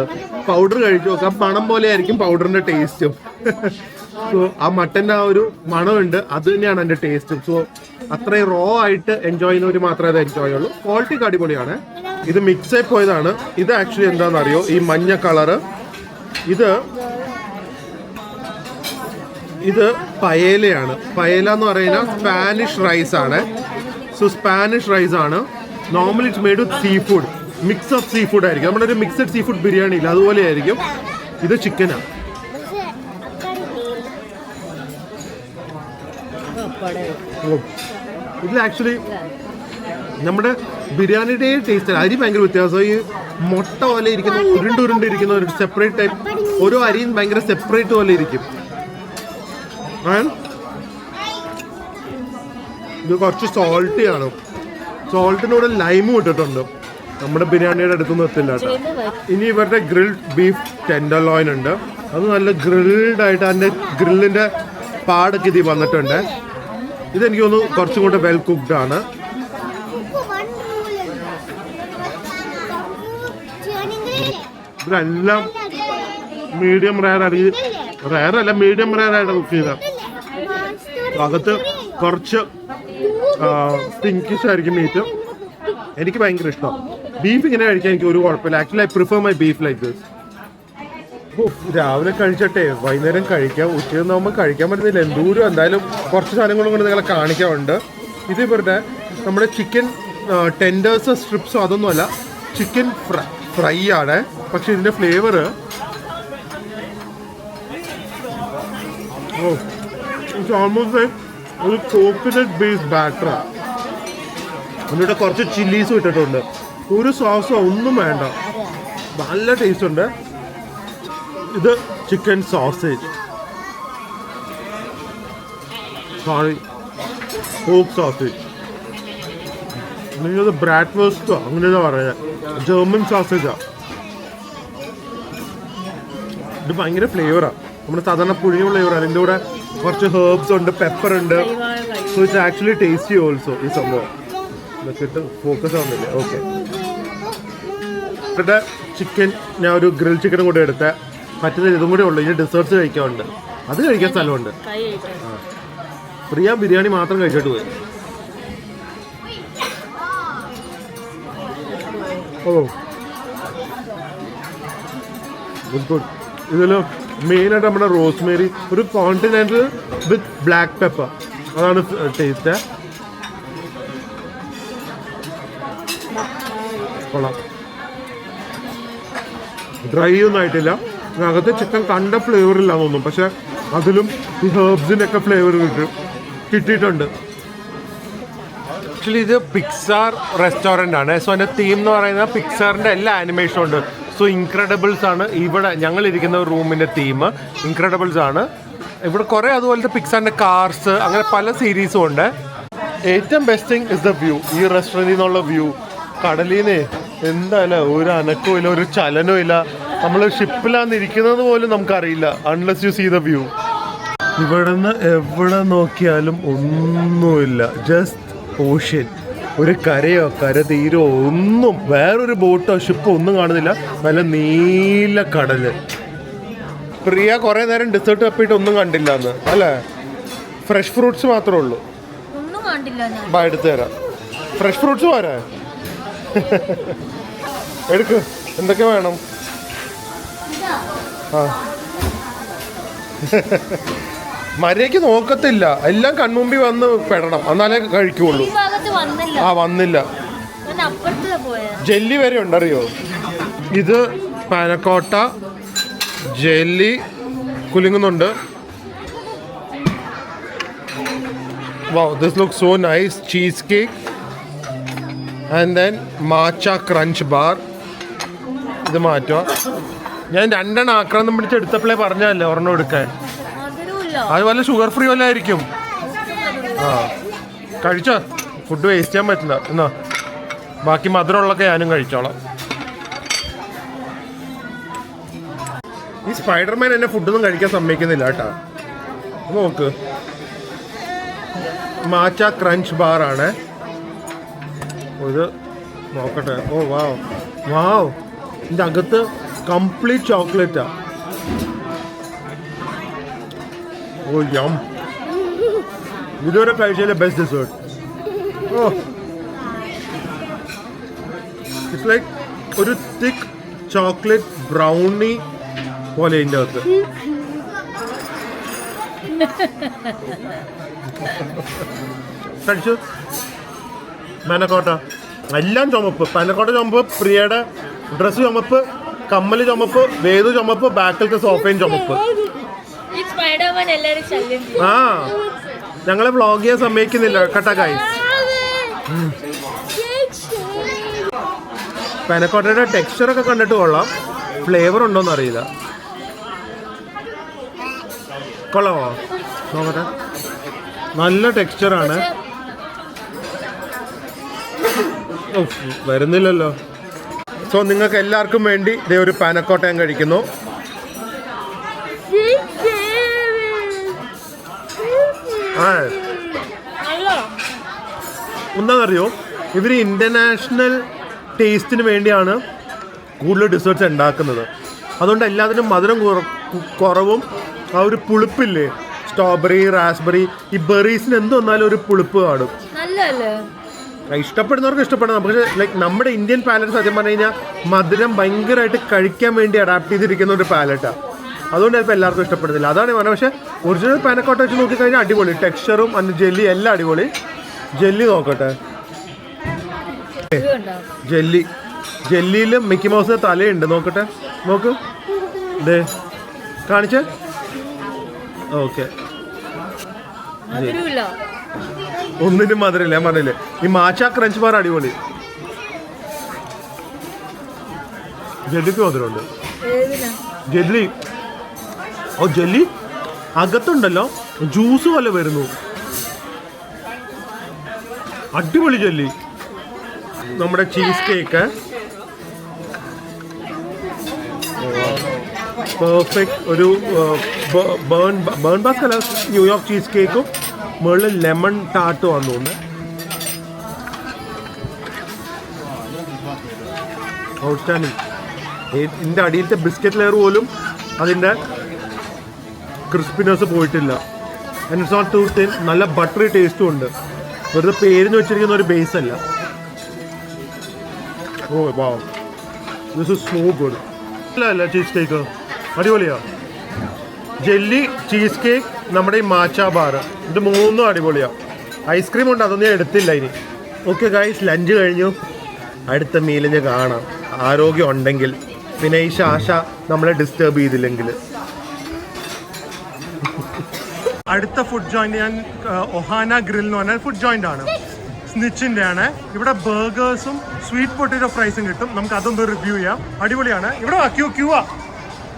പൗഡർ കഴിച്ചു നോക്കാം, മണം പോലെ ആയിരിക്കും പൗഡറിന്റെ ടേസ്റ്റും. സോ ആ മട്ടൻ്റെ ആ ഒരു മണമുണ്ട്, അത് തന്നെയാണ് എൻ്റെ ടേസ്റ്റും. സോ അത്രയും റോ ആയിട്ട് എൻജോയ് ചെയ്യുന്നവർ മാത്രമേ അത് എൻജോയ് ചെയ്യുള്ളൂ. ക്വാളിറ്റി അടിപൊളിയാണ്. ഇത് മിക്സ് ആയി പോയതാണ്. ഇത് ആക്ച്വലി എന്താണെന്നറിയോ, ഈ മഞ്ഞ കളറ് ഇത് പയേലയാണ്. പയേല എന്ന് പറയുന്ന സ്പാനിഷ് റൈസ് ആണ്. സോ സ്പാനിഷ് റൈസ് ആണ്. Normally it's made with sea food, mix of sea food ആയിരിക്കും. നമ്മുടെ ഒരു മിക്സഡ് സീ ഫുഡ് ബിരിയാണി ഇല്ല, അതുപോലെ ആയിരിക്കും. ഇത് ചിക്കനാണ്. ഇതിൽ ആക്ച്വലി നമ്മുടെ ബിരിയാണിയുടെ ടേസ്റ്റ് അരി ഭയങ്കര വ്യത്യാസം. ഈ മുട്ട പോലെ ഇരിക്കുന്ന ഉരുണ്ടിരിക്കുന്ന ഒരു സെപ്പറേറ്റ് ടൈപ്പ്, ഓരോ അരിയും ഭയങ്കര സെപ്പറേറ്റ് പോലെ ഇരിക്കും. ഇത് കുറച്ച് സോൾട്ടിയാണ്. സോൾട്ടിനൂടെ ലൈമും ഇട്ടിട്ടുണ്ട്. നമ്മുടെ ബിരിയാണിയുടെ അടുത്തൊന്നും എത്തില്ല കേട്ടോ. ഇനി ഇവരുടെ ഗ്രിൽഡ് ബീഫ് ടെൻഡർലോയിൻ ഉണ്ട്. അത് നല്ല ഗ്രിൽഡ് ആയിട്ട് അതിൻ്റെ ഗ്രില്ലിൻ്റെ പാടൊക്കെ ഇതിൽ വന്നിട്ടുണ്ട്. ഇതെനിക്ക് തോന്നുന്നു കുറച്ചും കൂടെ വെൽ കുക്ക്ഡ് ആണ്. ഇതെല്ലാം മീഡിയം റയർ അല്ലെങ്കിൽ റയറല്ല, മീഡിയം റയർ ആയിട്ട് കുക്ക് ചെയ്ത. അകത്ത് കുറച്ച് പിങ്കിഷ് ആയിരിക്കും മീറ്റ്. എനിക്ക് ഭയങ്കര ഇഷ്ടം. ബീഫ് ഇങ്ങനെ കഴിക്കാൻ എനിക്ക് ഒരു കുഴപ്പമില്ല. Actually I prefer my beef like this. രാവിലെ കഴിച്ചിട്ടേ വൈകുന്നേരം കഴിക്കാം. ഉച്ചയൊന്നാകുമ്പോൾ കഴിക്കാൻ പറ്റുന്നില്ല. എന്തോരം എന്തായാലും കുറച്ച് സാധനങ്ങളും കൊണ്ട് നിങ്ങളെ കാണിക്കാറുണ്ട്. ഇത് ഇവരുടെ നമ്മുടെ ചിക്കൻ ടെൻഡേഴ്സ് സ്ട്രിപ്സോ അതൊന്നുമല്ല, ചിക്കൻ ഫ്രൈ ആണ്. പക്ഷെ ഇതിൻ്റെ ഫ്ലേവർ ഓൾമോസ്റ്റ് ഒരു കോക്കനട്ട് ബേസ്ഡ് ബാറ്ററാണ്. എന്നിട്ട് കുറച്ച് ചില്ലീസും ഇട്ടിട്ടുണ്ട്. ഒരു സോസോ ഒന്നും വേണ്ട, നല്ല ടേസ്റ്റ് ഉണ്ട്. ഇത് chicken sausage, sorry pork sausage, നിങ്ങളത് ബ്രാറ്റ്വേസ്റ്റോ അങ്ങനെയാണ് പറയുന്നത്. ജർമ്മൻ സോസേജാണ്. ഇത് ഭയങ്കര ഫ്ലേവറാണ്. നമ്മുടെ സാധാരണ പുഴിഞ്ഞ ഫ്ലേവറാണ്. ഇതിൻ്റെ കൂടെ കുറച്ച് ഹെർബ്സ് ഉണ്ട്, പെപ്പർ ഉണ്ട്. So it's actually tasty also. ഈ സംഭവം ഇതൊക്കെ ഇട്ട് ഫോക്കസ് ആവുന്നില്ലേ? ഓക്കെ, ഇവിടെ ചിക്കൻ, ഞാൻ ഒരു ഗ്രിൽ ചിക്കനും കൂടെ എടുത്തേ. മറ്റേത് ഇതും കൂടെ ഉള്ളു. ഇനി ഡെസേർട്സ് കഴിക്കാനുണ്ട്. അത് കഴിക്കാൻ സ്ഥലമുണ്ട്. പ്രിയ ബിരിയാണി മാത്രം കഴിച്ചിട്ട് പോയി. ഓ ഗുഡ്. ഇതിൽ മെയിനായിട്ട് നമ്മുടെ റോസ്മേരി, ഒരു കോണ്ടിനെന്റൽ വിത്ത് ബ്ലാക്ക് പെപ്പർ, അതാണ് ടേസ്റ്റ്. കൊള്ളാം. ഡ്രൈ ഒന്നും ആയിട്ടില്ല. അകത്ത് ചിക്കൻ കണ്ട ഫ്ലേവറില്ല തോന്നും, പക്ഷെ അതിലും ഈ ഹെർബ്സിൻ്റെ ഒക്കെ ഫ്ലേവർ കിട്ടിയിട്ടുണ്ട്. ആക്ച്വലി ഇത് പിക്സാർ റെസ്റ്റോറൻ്റ് ആണ്. സോ അതിൻ്റെ തീം എന്ന് പറയുന്നത് പിക്സാറിൻ്റെ എല്ലാ ആനിമേഷനും ഉണ്ട്. സോ ഇൻക്രെഡിബിൾസ് ആണ് ഇവിടെ ഞങ്ങളിരിക്കുന്ന റൂമിൻ്റെ തീം. ഇൻക്രെഡിബിൾസ് ആണ് ഇവിടെ. കുറേ അതുപോലത്തെ പിക്സാറിൻ്റെ കാർസ്, അങ്ങനെ പല സീരീസും ഉണ്ട്. ഏറ്റവും best thing is the view. ഈ റെസ്റ്റോറൻറ്റിൽ നിന്നുള്ള വ്യൂ, കടലിനെ എന്തായാലും ഒരു അനക്കവും ഇല്ല, ഒരു ചലനവും ഇല്ല. നമ്മൾ ഷിപ്പിലാന്നിരിക്കുന്നത് പോലും നമുക്കറിയില്ല unless you see the view. ഇവിടെ നിന്ന് എവിടെ നോക്കിയാലും ഒന്നുമില്ല, ജസ്റ്റ് ഓഷ്യൻ. ഒരു കരയോ കരതീരോ ഒന്നും, വേറൊരു ബോട്ടോ ഷിപ്പോ ഒന്നും കാണുന്നില്ല. നല്ല നീല കടല്. പ്രിയ കുറേ നേരം ഡെസേർട്ട് തപ്പിയിട്ട് ഒന്നും കണ്ടില്ല എന്ന് അല്ലേ? ഫ്രഷ് ഫ്രൂട്ട്സ് മാത്രമേ ഉള്ളൂ. എടുത്തു തരാം. ഫ്രഷ് ഫ്രൂട്ട്സ് പോരാ? എടുക്ക്, എന്തൊക്കെ വേണം? ആ മര്യാദയ്ക്ക് നോക്കത്തില്ല, എല്ലാം കൺമുമ്പിൽ വന്ന് പെടണം, എന്നാലേ കഴിക്കുള്ളൂ. ആ വന്നില്ല. ജെല്ലി വരെ ഉണ്ടറിയോ? ഇത് പാനക്കോട്ട jelly കുലുങ്ങുന്നുണ്ട്. Wow, this looks so nice. Cheesecake and then matcha crunch bar. ഇത് മാറ്റുക. ഞാൻ രണ്ടെണ്ണം ആക്രാന്തം പിടിച്ചെടുത്തപ്പോഴേ പറഞ്ഞല്ലേ ഒരെണ്ണം എടുക്കാൻ. അത് വല്ല ഷുഗർ ഫ്രീ വല്ല ആയിരിക്കും. ആ കഴിച്ചോ, ഫുഡ് വേസ്റ്റ് ചെയ്യാൻ പറ്റില്ല. എന്നാ ബാക്കി മധുരമുള്ളൊക്കെ ഞാനും കഴിച്ചോളാം. ഈ സ്പൈഡർമാൻ എന്നെ ഫുഡൊന്നും കഴിക്കാൻ സമ്മതിക്കുന്നില്ല കേട്ടോ. നോക്ക്, മാച്ച ക്രഞ്ച് ബാറാണ് ഇത്. നോക്കട്ടെ. ഓ വാവ് വാവ്, ഇതിൻ്റെ അകത്ത് കംപ്ലീറ്റ് ചോക്ലേറ്റാ. ഓ യം, ഇതുവരെ കഴിച്ചതിലെ best dessert. Oh it's like ഒരു തിക്ക് ചോക്ലേറ്റ് ബ്രൗണി പോലെ ഇതിൻ്റെ അകത്ത്. കഴിച്ചു. പാനക്കോട്ട എല്ലാം ചുമപ്പ്. പാനക്കോട്ട ചുമപ്പ്, പ്രിയയുടെ ഡ്രസ്സ് ചുമപ്പ്, കമ്മല് ചുമപ്പ്, വേദു ചുമപ്പ്, ബാക്കിലത്തെ സോഫയും ചുമപ്പ്. ആ ഞങ്ങളെ വ്ളോഗ് ചെയ്യാൻ സമ്മതിക്കുന്നില്ല കേട്ടാ ഗൈസ്. പാനക്കോട്ടയുടെ ടെക്സ്ചറൊക്കെ കണ്ടിട്ട് കൊള്ളാം. ഫ്ലേവർ ഉണ്ടോന്ന് അറിയില്ല. കൊള്ളാമോ? നോക്കട്ടെ. നല്ല ടെക്സ്ചറാണ്. വരുന്നില്ലല്ലോ. സോ നിങ്ങൾക്ക് എല്ലാവർക്കും വേണ്ടി ഇതേ ഒരു പാനക്കോട്ട ഞാൻ കഴിക്കുന്നു. ആ എന്താണെന്നറിയോ, ഇവർ ഇൻ്റർനാഷണൽ ടേസ്റ്റിന് വേണ്ടിയാണ് കൂടുതൽ ഡെസേർട്ട്സ് ഉണ്ടാക്കുന്നത്. അതുകൊണ്ട് എല്ലാത്തിനും മധുരം കുറവും ആ ഒരു പുളിപ്പില്ലേ, സ്ട്രോബെറി, റാസ്ബെറി, ഈ ബെറീസിന് എന്ത് വന്നാലും ഒരു പുളിപ്പ് കാണും. ഇഷ്ടപ്പെടുന്നവർക്ക് ഇഷ്ടപ്പെടണം. പക്ഷേ ലൈക്ക് നമ്മുടെ ഇന്ത്യൻ പാലറ്റ് സത്യം പറഞ്ഞു കഴിഞ്ഞാൽ മധുരം ഭയങ്കരമായിട്ട് കഴിക്കാൻ വേണ്ടി അഡാപ്റ്റ് ചെയ്തിരിക്കുന്ന ഒരു പാലറ്റാണ്. അതുകൊണ്ട് ചിലപ്പോൾ എല്ലാവർക്കും ഇഷ്ടപ്പെടുന്നില്ല. അതാണ് പറഞ്ഞത്. പക്ഷേ ഒറിജിനൽ പാനക്കോട്ട വെച്ച് നോക്കിക്കഴിഞ്ഞാൽ അടിപൊളി ടെക്സ്ചറും അതിന് ജെല്ലി എല്ലാം അടിപൊളി. ജെല്ലി നോക്കട്ടെ. ജെല്ലി, ജെല്ലിയിൽ മിക്കി മൗസിൻ്റെ തലയുണ്ട്. നോക്കട്ടെ, നോക്ക്, ദേ കാണിച്ചേ. ഓക്കെ, ഒന്നിനും മധുരമില്ല. ഞാൻ പറഞ്ഞില്ലേ, ഈ മാച്ച ക്രഞ്ച് ബാർ അടിപൊളി. ജെല്ലിക്ക് മധുരമുണ്ട്. ജെല്ലി, ഓ ജെല്ലി അകത്തുണ്ടല്ലോ, ജ്യൂസ് പോലെ വരുന്നു. അടിപൊളി ജെല്ലി. നമ്മുടെ ചീസ് കേക്ക് പെർഫെക്റ്റ്. ഒരു ബേൺ ബാസ്ക് അല്ല, ന്യൂയോർക്ക് ചീസ് കേക്കും മുകളിൽ ലെമൺ ടാർട്ടും വന്നുകൊണ്ട് ഔട്ട്സ്റ്റാൻഡിങ്. ഇതിൻ്റെ അടിയിലത്തെ ബിസ്ക്കറ്റ് ലെയർ പോലും അതിൻ്റെ ക്രിസ്പിനെസ് പോയിട്ടില്ല. And it's not too thin. നല്ല ബട്ടറി ടേസ്റ്റും ഉണ്ട്. വെറുതെ പേരിന് വെച്ചിരിക്കുന്ന ഒരു ബേസ് അല്ല. Oh wow, this is so good. അല്ല ചീസ് കേക്ക് അടിപൊളിയാണ്. ജെല്ലി, ചീസ് കേക്ക്, നമ്മുടെ ഈ മാച്ച ബാർ, ഇത് മൂന്നും അടിപൊളിയാണ്. ഐസ്ക്രീം ഉണ്ട്, അതൊന്നും ഞാൻ എടുത്തില്ല ഇനി. ഓക്കെ ഗൈസ്, ലഞ്ച് കഴിഞ്ഞു. അടുത്ത മീലിന് കാണാം, ആരോഗ്യം ഉണ്ടെങ്കിൽ. പിന്നെ ഈ ശാശ നമ്മളെ ഡിസ്റ്റർബ് ചെയ്തില്ലെങ്കിൽ. അടുത്ത ഫുഡ് ജോയിന്റ് ഞാൻ ഒഹാന ഗ്രിൽ എന്ന് പറഞ്ഞാൽ ഫുഡ് ജോയിന്റ് ആണ്, സ്നിച്ചിൻ്റെ ആണ്. ഇവിടെ ബർഗേഴ്സും സ്വീറ്റ് പൊട്ടേറ്റോ ഫ്രൈസും കിട്ടും. നമുക്ക് അതൊന്ന് റിവ്യൂ ചെയ്യാം. അടിപൊളിയാണ്. ഇവിടെ ക്യൂ ആ.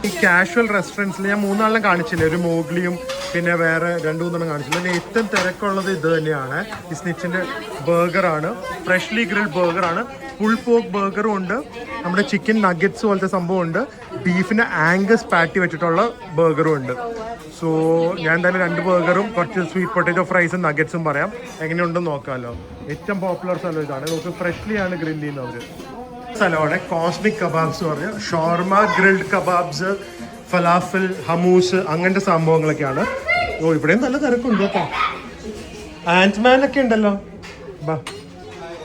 ഈ കാഷ്വൽ റെസ്റ്റോറൻറ്റ്സിൽ ഞാൻ 3 നാളെല്ലാം കാണിച്ചില്ലേ, ഒരു മോഗ്ലിയും പിന്നെ വേറെ 2-3 കാണിച്ചില്ല. ഏറ്റവും തിരക്കുള്ളത് ഇത് തന്നെയാണ്. ഈ സ്നിച്ചിൻ്റെ ബർഗറാണ്, ഫ്രഷ്ലി ഗ്രിൽഡ് ബർഗറാണ്. ഫുൾ പോർക്ക് ബർഗറും ഉണ്ട്, നമ്മുടെ ചിക്കൻ നഗറ്റ്സ് പോലത്തെ സംഭവം ഉണ്ട്, ബീഫിന് ആംഗസ് പാറ്റി വെച്ചിട്ടുള്ള ബർഗറും ഉണ്ട്. സോ ഞാൻ എന്തായാലും 2 ബർഗറും കുറച്ച് സ്വീറ്റ് പൊട്ടേറ്റോ ഫ്രൈസും നഗറ്റ്സും പറയാം. എങ്ങനെയുണ്ടെന്ന് നോക്കാമല്ലോ. ഏറ്റവും പോപ്പുലർ സ്ഥലം ഇതാണ്. നമുക്ക് ഫ്രഷ്ലി ആണ് ഗ്രിൽ ചെയ്യുന്നവർ. സ്ഥലമാണ് കോസ്മിക് കബാബ്സ് എന്ന് പറഞ്ഞാൽ ഷോർമ, ഗ്രിൽഡ് കബാബ്സ്, ഫലാഫിൽ, ഹമൂസ്, അങ്ങനത്തെ സംഭവങ്ങളൊക്കെയാണ്. ഓ ഇവിടെയും നല്ല തിരക്കുണ്ട് കേട്ടോ. ആൻറ്റ്മാൻ ഒക്കെ ഉണ്ടല്ലോ. ബാ,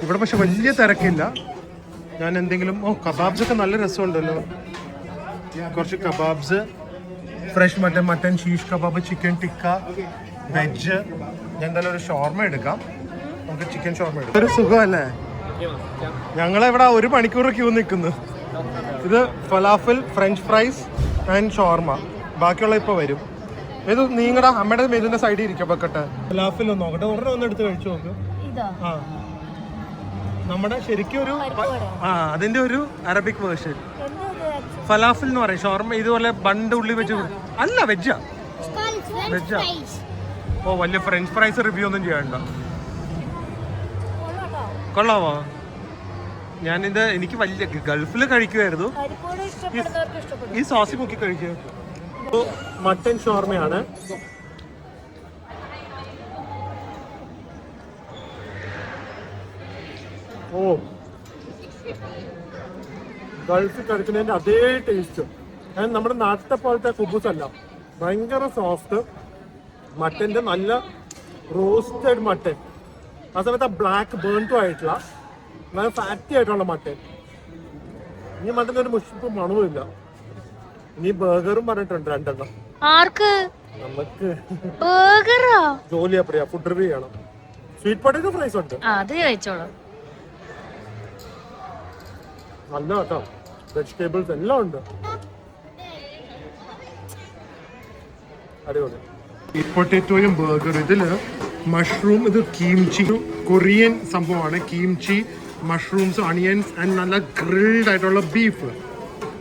ഇവിടെ പക്ഷെ വലിയ തിരക്കില്ല. ഞാൻ എന്തെങ്കിലും കബാബ്സ് ഒക്കെ നല്ല രസമുണ്ടല്ലോ. കുറച്ച് kebabs, fresh mutton ഷീഷ് kebab, chicken tikka, veg. ഞാൻ എന്തായാലും ഒരു ഷോർമ എടുക്കാം. നമുക്ക് ചിക്കൻ ഷോർമ എടുക്കാം. ഒരു സുഖമല്ലേ? ഞങ്ങളിവിടെ 1 മണിക്കൂർ ക്യൂ നിൽക്കുന്നു. ഇത് ഫലാഫിൽ, ഫ്രഞ്ച് ഫ്രൈസ് ആൻഡ് ഷോർമ. ബാക്കിയുള്ള ഇപ്പോൾ വരും. ഇത് നിങ്ങളുടെ അമ്മയുടെ മെരുവിന്റെ സൈഡിൽ ഇരിക്കാം. വെക്കട്ടെ, ഫലാഫിൽ ഒന്ന് നോക്കട്ടെ. ഒന്ന് എടുത്ത് കഴിച്ചു നോക്ക്. ആ, നമ്മുടെ ശരിക്കും ഒരു അതിന്റെ ഒരു അറബിക് വേർഷൻ ഫലാഫിൽ എന്ന് പറയും. ഷോർമ ഇതുപോലെ ബണ്ട് ഉള്ളി വെച്ച് അല്ല, വെജാ. ഓ വലിയ ഫ്രഞ്ച് ഫ്രൈസ് റിവ്യൂ ഒന്നും ചെയ്യണ്ട. കൊള്ളാമോ? ഞാനിത് എനിക്ക് വലിയ ഗൾഫിൽ കഴിക്കുമായിരുന്നു. ഈ സോസി മുക്കി കഴിക്കുക. മട്ടൻ ഷോർമയാണ്. ഓ, ഗൾഫിൽ കഴിക്കുന്നതിന്റെ അതേ ടേസ്റ്റ്. നമ്മുടെ നാട്ടിലെ പോലത്തെ കുബൂസ് അല്ല, ഭയങ്കര സോഫ്റ്റ്. മട്ടന്റെ നല്ല റോസ്റ്റഡ് മട്ടൻ. ആ സമയത്ത് ബ്ലാക്ക് ബേൺറ്റും ആയിട്ടുള്ള നല്ല ഫാറ്റി ആയിട്ടുള്ള മട്ടൻ. ഇനി മട്ടൻ്റെ ഒരു മുഷിപ്പ് മണവുമില്ല. ഇനി ബർഗറും പറഞ്ഞിട്ടുണ്ട് 2 എണ്ണം. നമുക്ക് ജോലി അപ്പടിയാ, ഫുഡ് റിവ്യൂ ചെയ്യണം. സ്വീറ്റ് പൊട്ടേറ്റോ ഫ്രൈസ് ഉണ്ട്, നല്ല കേട്ടോ. വെജിറ്റബിൾസ് എല്ലാം ഉണ്ട്, അടിപൊളി. സ്വീറ്റ് പൊട്ടേറ്റോയും ബർഗർ. ഇതില് മഷ്റൂം, ഇത് കീംചി, കൊറിയൻ സംഭവമാണ്. കീംചി, മഷ്റൂംസ്, അണിയൻസ് ആൻഡ് നല്ല ഗ്രിൽഡ് ആയിട്ടുള്ള ബീഫ്.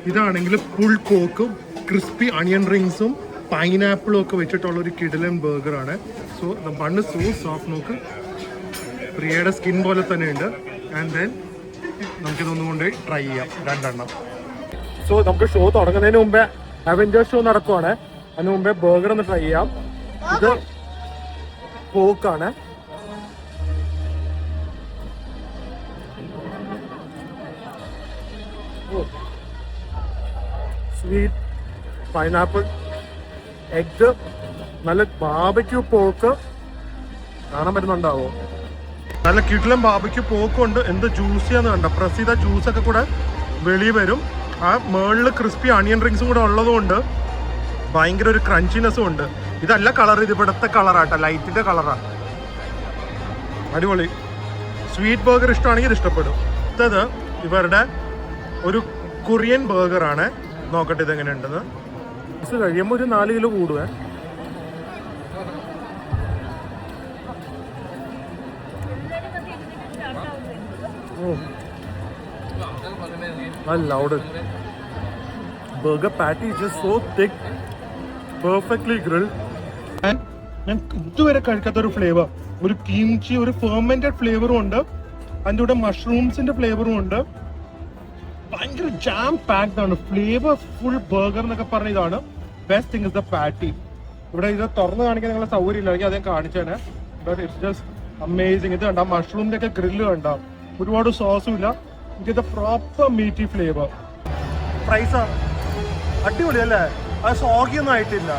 ഇതാണെങ്കിൽ പുൾ പോക്കും ക്രിസ്പി അണിയൻ റിങ്സും പൈനാപ്പിളും ഒക്കെ വെച്ചിട്ടുള്ള ഒരു കിടിലൻ ബർഗറാണ്. So bun so soft. നോക്ക്, പ്രിയയുടെ സ്കിൻ പോലെ തന്നെ ഉണ്ട്. ആൻഡ് ദെൻ നമുക്കിതൊന്നും കൊണ്ട് ട്രൈ ചെയ്യാം 2 എണ്ണം. സോ നമുക്ക് ഷോ തുടങ്ങുന്നതിന് മുമ്പേ അവെഞ്ചേഴ്സ് ഷോ നടക്കുവാണ്. അതിന് മുമ്പേ ബർഗർ ഒന്ന് ട്രൈ ചെയ്യാം. ഇത് പോക്കാണ്. സ്വീറ്റ് പൈനാപ്പിൾ, എഗ്, നല്ല ബാർബിക്യൂ പോക്ക്. കാണാൻ പറ്റുന്നുണ്ടാവോ? നല്ല കിടിലം ബാർബിക്യൂ പോക്കുണ്ട്. എന്ത് ജ്യൂസിയാന്ന് കണ്ട. പ്രസ് ചെയ്ത ജ്യൂസൊക്കെ കൂടെ വെളിയിൽ വരും. ആ മേളിൽ ക്രിസ്പി അണിയൻ റിങ്സും കൂടെ ഉള്ളതുകൊണ്ട് ഭയങ്കര ഒരു ക്രഞ്ചിനെസ്സും ഉണ്ട്. ഇതല്ല കളർ, ഇത് ഇവിടുത്തെ കളറാട്ടോ, ലൈറ്റിന്റെ കളറാണ്. അടിപൊളി. സ്വീറ്റ് ബർഗർ ഇഷ്ടമാണെങ്കിൽ ഇത് ഇഷ്ടപ്പെടും. അടുത്തത് ഇവരുടെ ഒരു കൊറിയൻ ബർഗറാണ്. നോക്കട്ടെ ഇതെങ്ങനെ ഉണ്ടെന്ന്. ഇത് കഴിയുമ്പോൾ ഒരു 4 കിലോ കൂടുവേ. Loud burger patty is just so thick, perfectly grilled. ഞാൻ ഇതുവരെ കഴിക്കാത്ത ഒരു ഫ്ലേവർ. ഒരു കീംചി, ഒരു ഫെർമെന്റഡ് ഫ്ലേവറും ഉണ്ട്, അതിൻ്റെ കൂടെ മഷ്റൂംസിന്റെ ഫ്ലേവറും ഉണ്ട്. ഭയങ്കര ജാം പാക്ഡ് ആണ്. ഫ്ലേവർ ഫുൾ ബർഗർ എന്നൊക്കെ പറഞ്ഞ ഇതാണ്. ബെസ്റ്റ് തിങ് ഇസ് ദ പാറ്റി. ഇവിടെ ഇത് തുറന്ന് കാണിക്കാൻ നിങ്ങളെ സൗകര്യം ഇല്ലെങ്കിൽ അതേ കാണിച്ചാണ്. But it's just amazing. ഇത് കണ്ടാ മഷ്റൂമിന്റെ ഒക്കെ ഗ്രില്ല് കണ്ടാ, ഒരുപാട് സോസും ഇല്ല. ഇത് പ്രോപ്പർ മീറ്റി ഫ്ലേവർ. പ്രൈസാ അടിപൊളി അല്ലേ? അത് സോഗിയൊന്നും ആയിട്ടില്ല,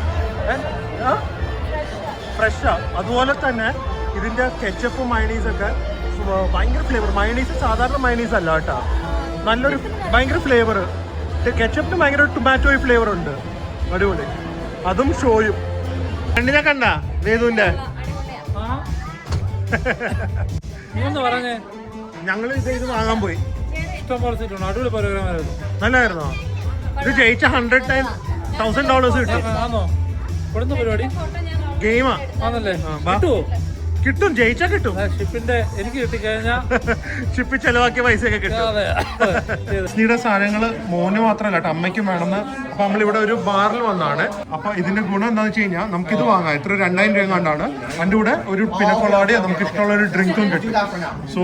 ഫ്രഷാ. അതുപോലെ തന്നെ ഇതിന്റെ കെച്ചപ്പും മയണീസൊക്കെ ഭയങ്കര ഫ്ലേവർ. മയണീസ് സാധാരണ മയണീസ് അല്ല കേട്ടോ, നല്ലൊരു ഭയങ്കര ഫ്ലേവർ. കെച്ചപ്പിന് ഭയങ്കര ടൊമാറ്റോയി ഫ്ലേവർ ഉണ്ട്, അടിപൊളി. അതും ഷോയും കണ്ടിനെ കണ്ട വേദുവിന്റെ. ഞങ്ങൾ ഇത് വാങ്ങാൻ പോയി. നല്ലായിരുന്നോ? ഇത് ജയിച്ച $110,000 കിട്ടും. ഗെയിമാ കിട്ടും, ജയിച്ചാ കിട്ടും. ഷിപ്പിന്റെ എനിക്ക് കിട്ടിക്കഴിഞ്ഞാൽ ഷിപ്പിൽ ചെലവാക്കിയ പൈസയൊക്കെ കിട്ടും. ഡിസ്നിയുടെ സാധനങ്ങള് മോന് മാത്രമല്ല കേട്ടോ, അമ്മയ്ക്കും വേണമെന്ന്. അപ്പൊ നമ്മളിവിടെ ഒരു ബാറിൽ വന്നാണ്. അപ്പൊ ഇതിന്റെ ഗുണം എന്താണെന്ന് വെച്ച് കഴിഞ്ഞാൽ നമുക്കിത് വാങ്ങാം. ഇത്ര 2000 രൂപ കണ്ടാണ്. അതിന്റെ കൂടെ ഒരു പിനക്കൊളാടി നമുക്ക് ഇഷ്ടമുള്ള ഒരു ഡ്രിങ്കും കിട്ടും. സോ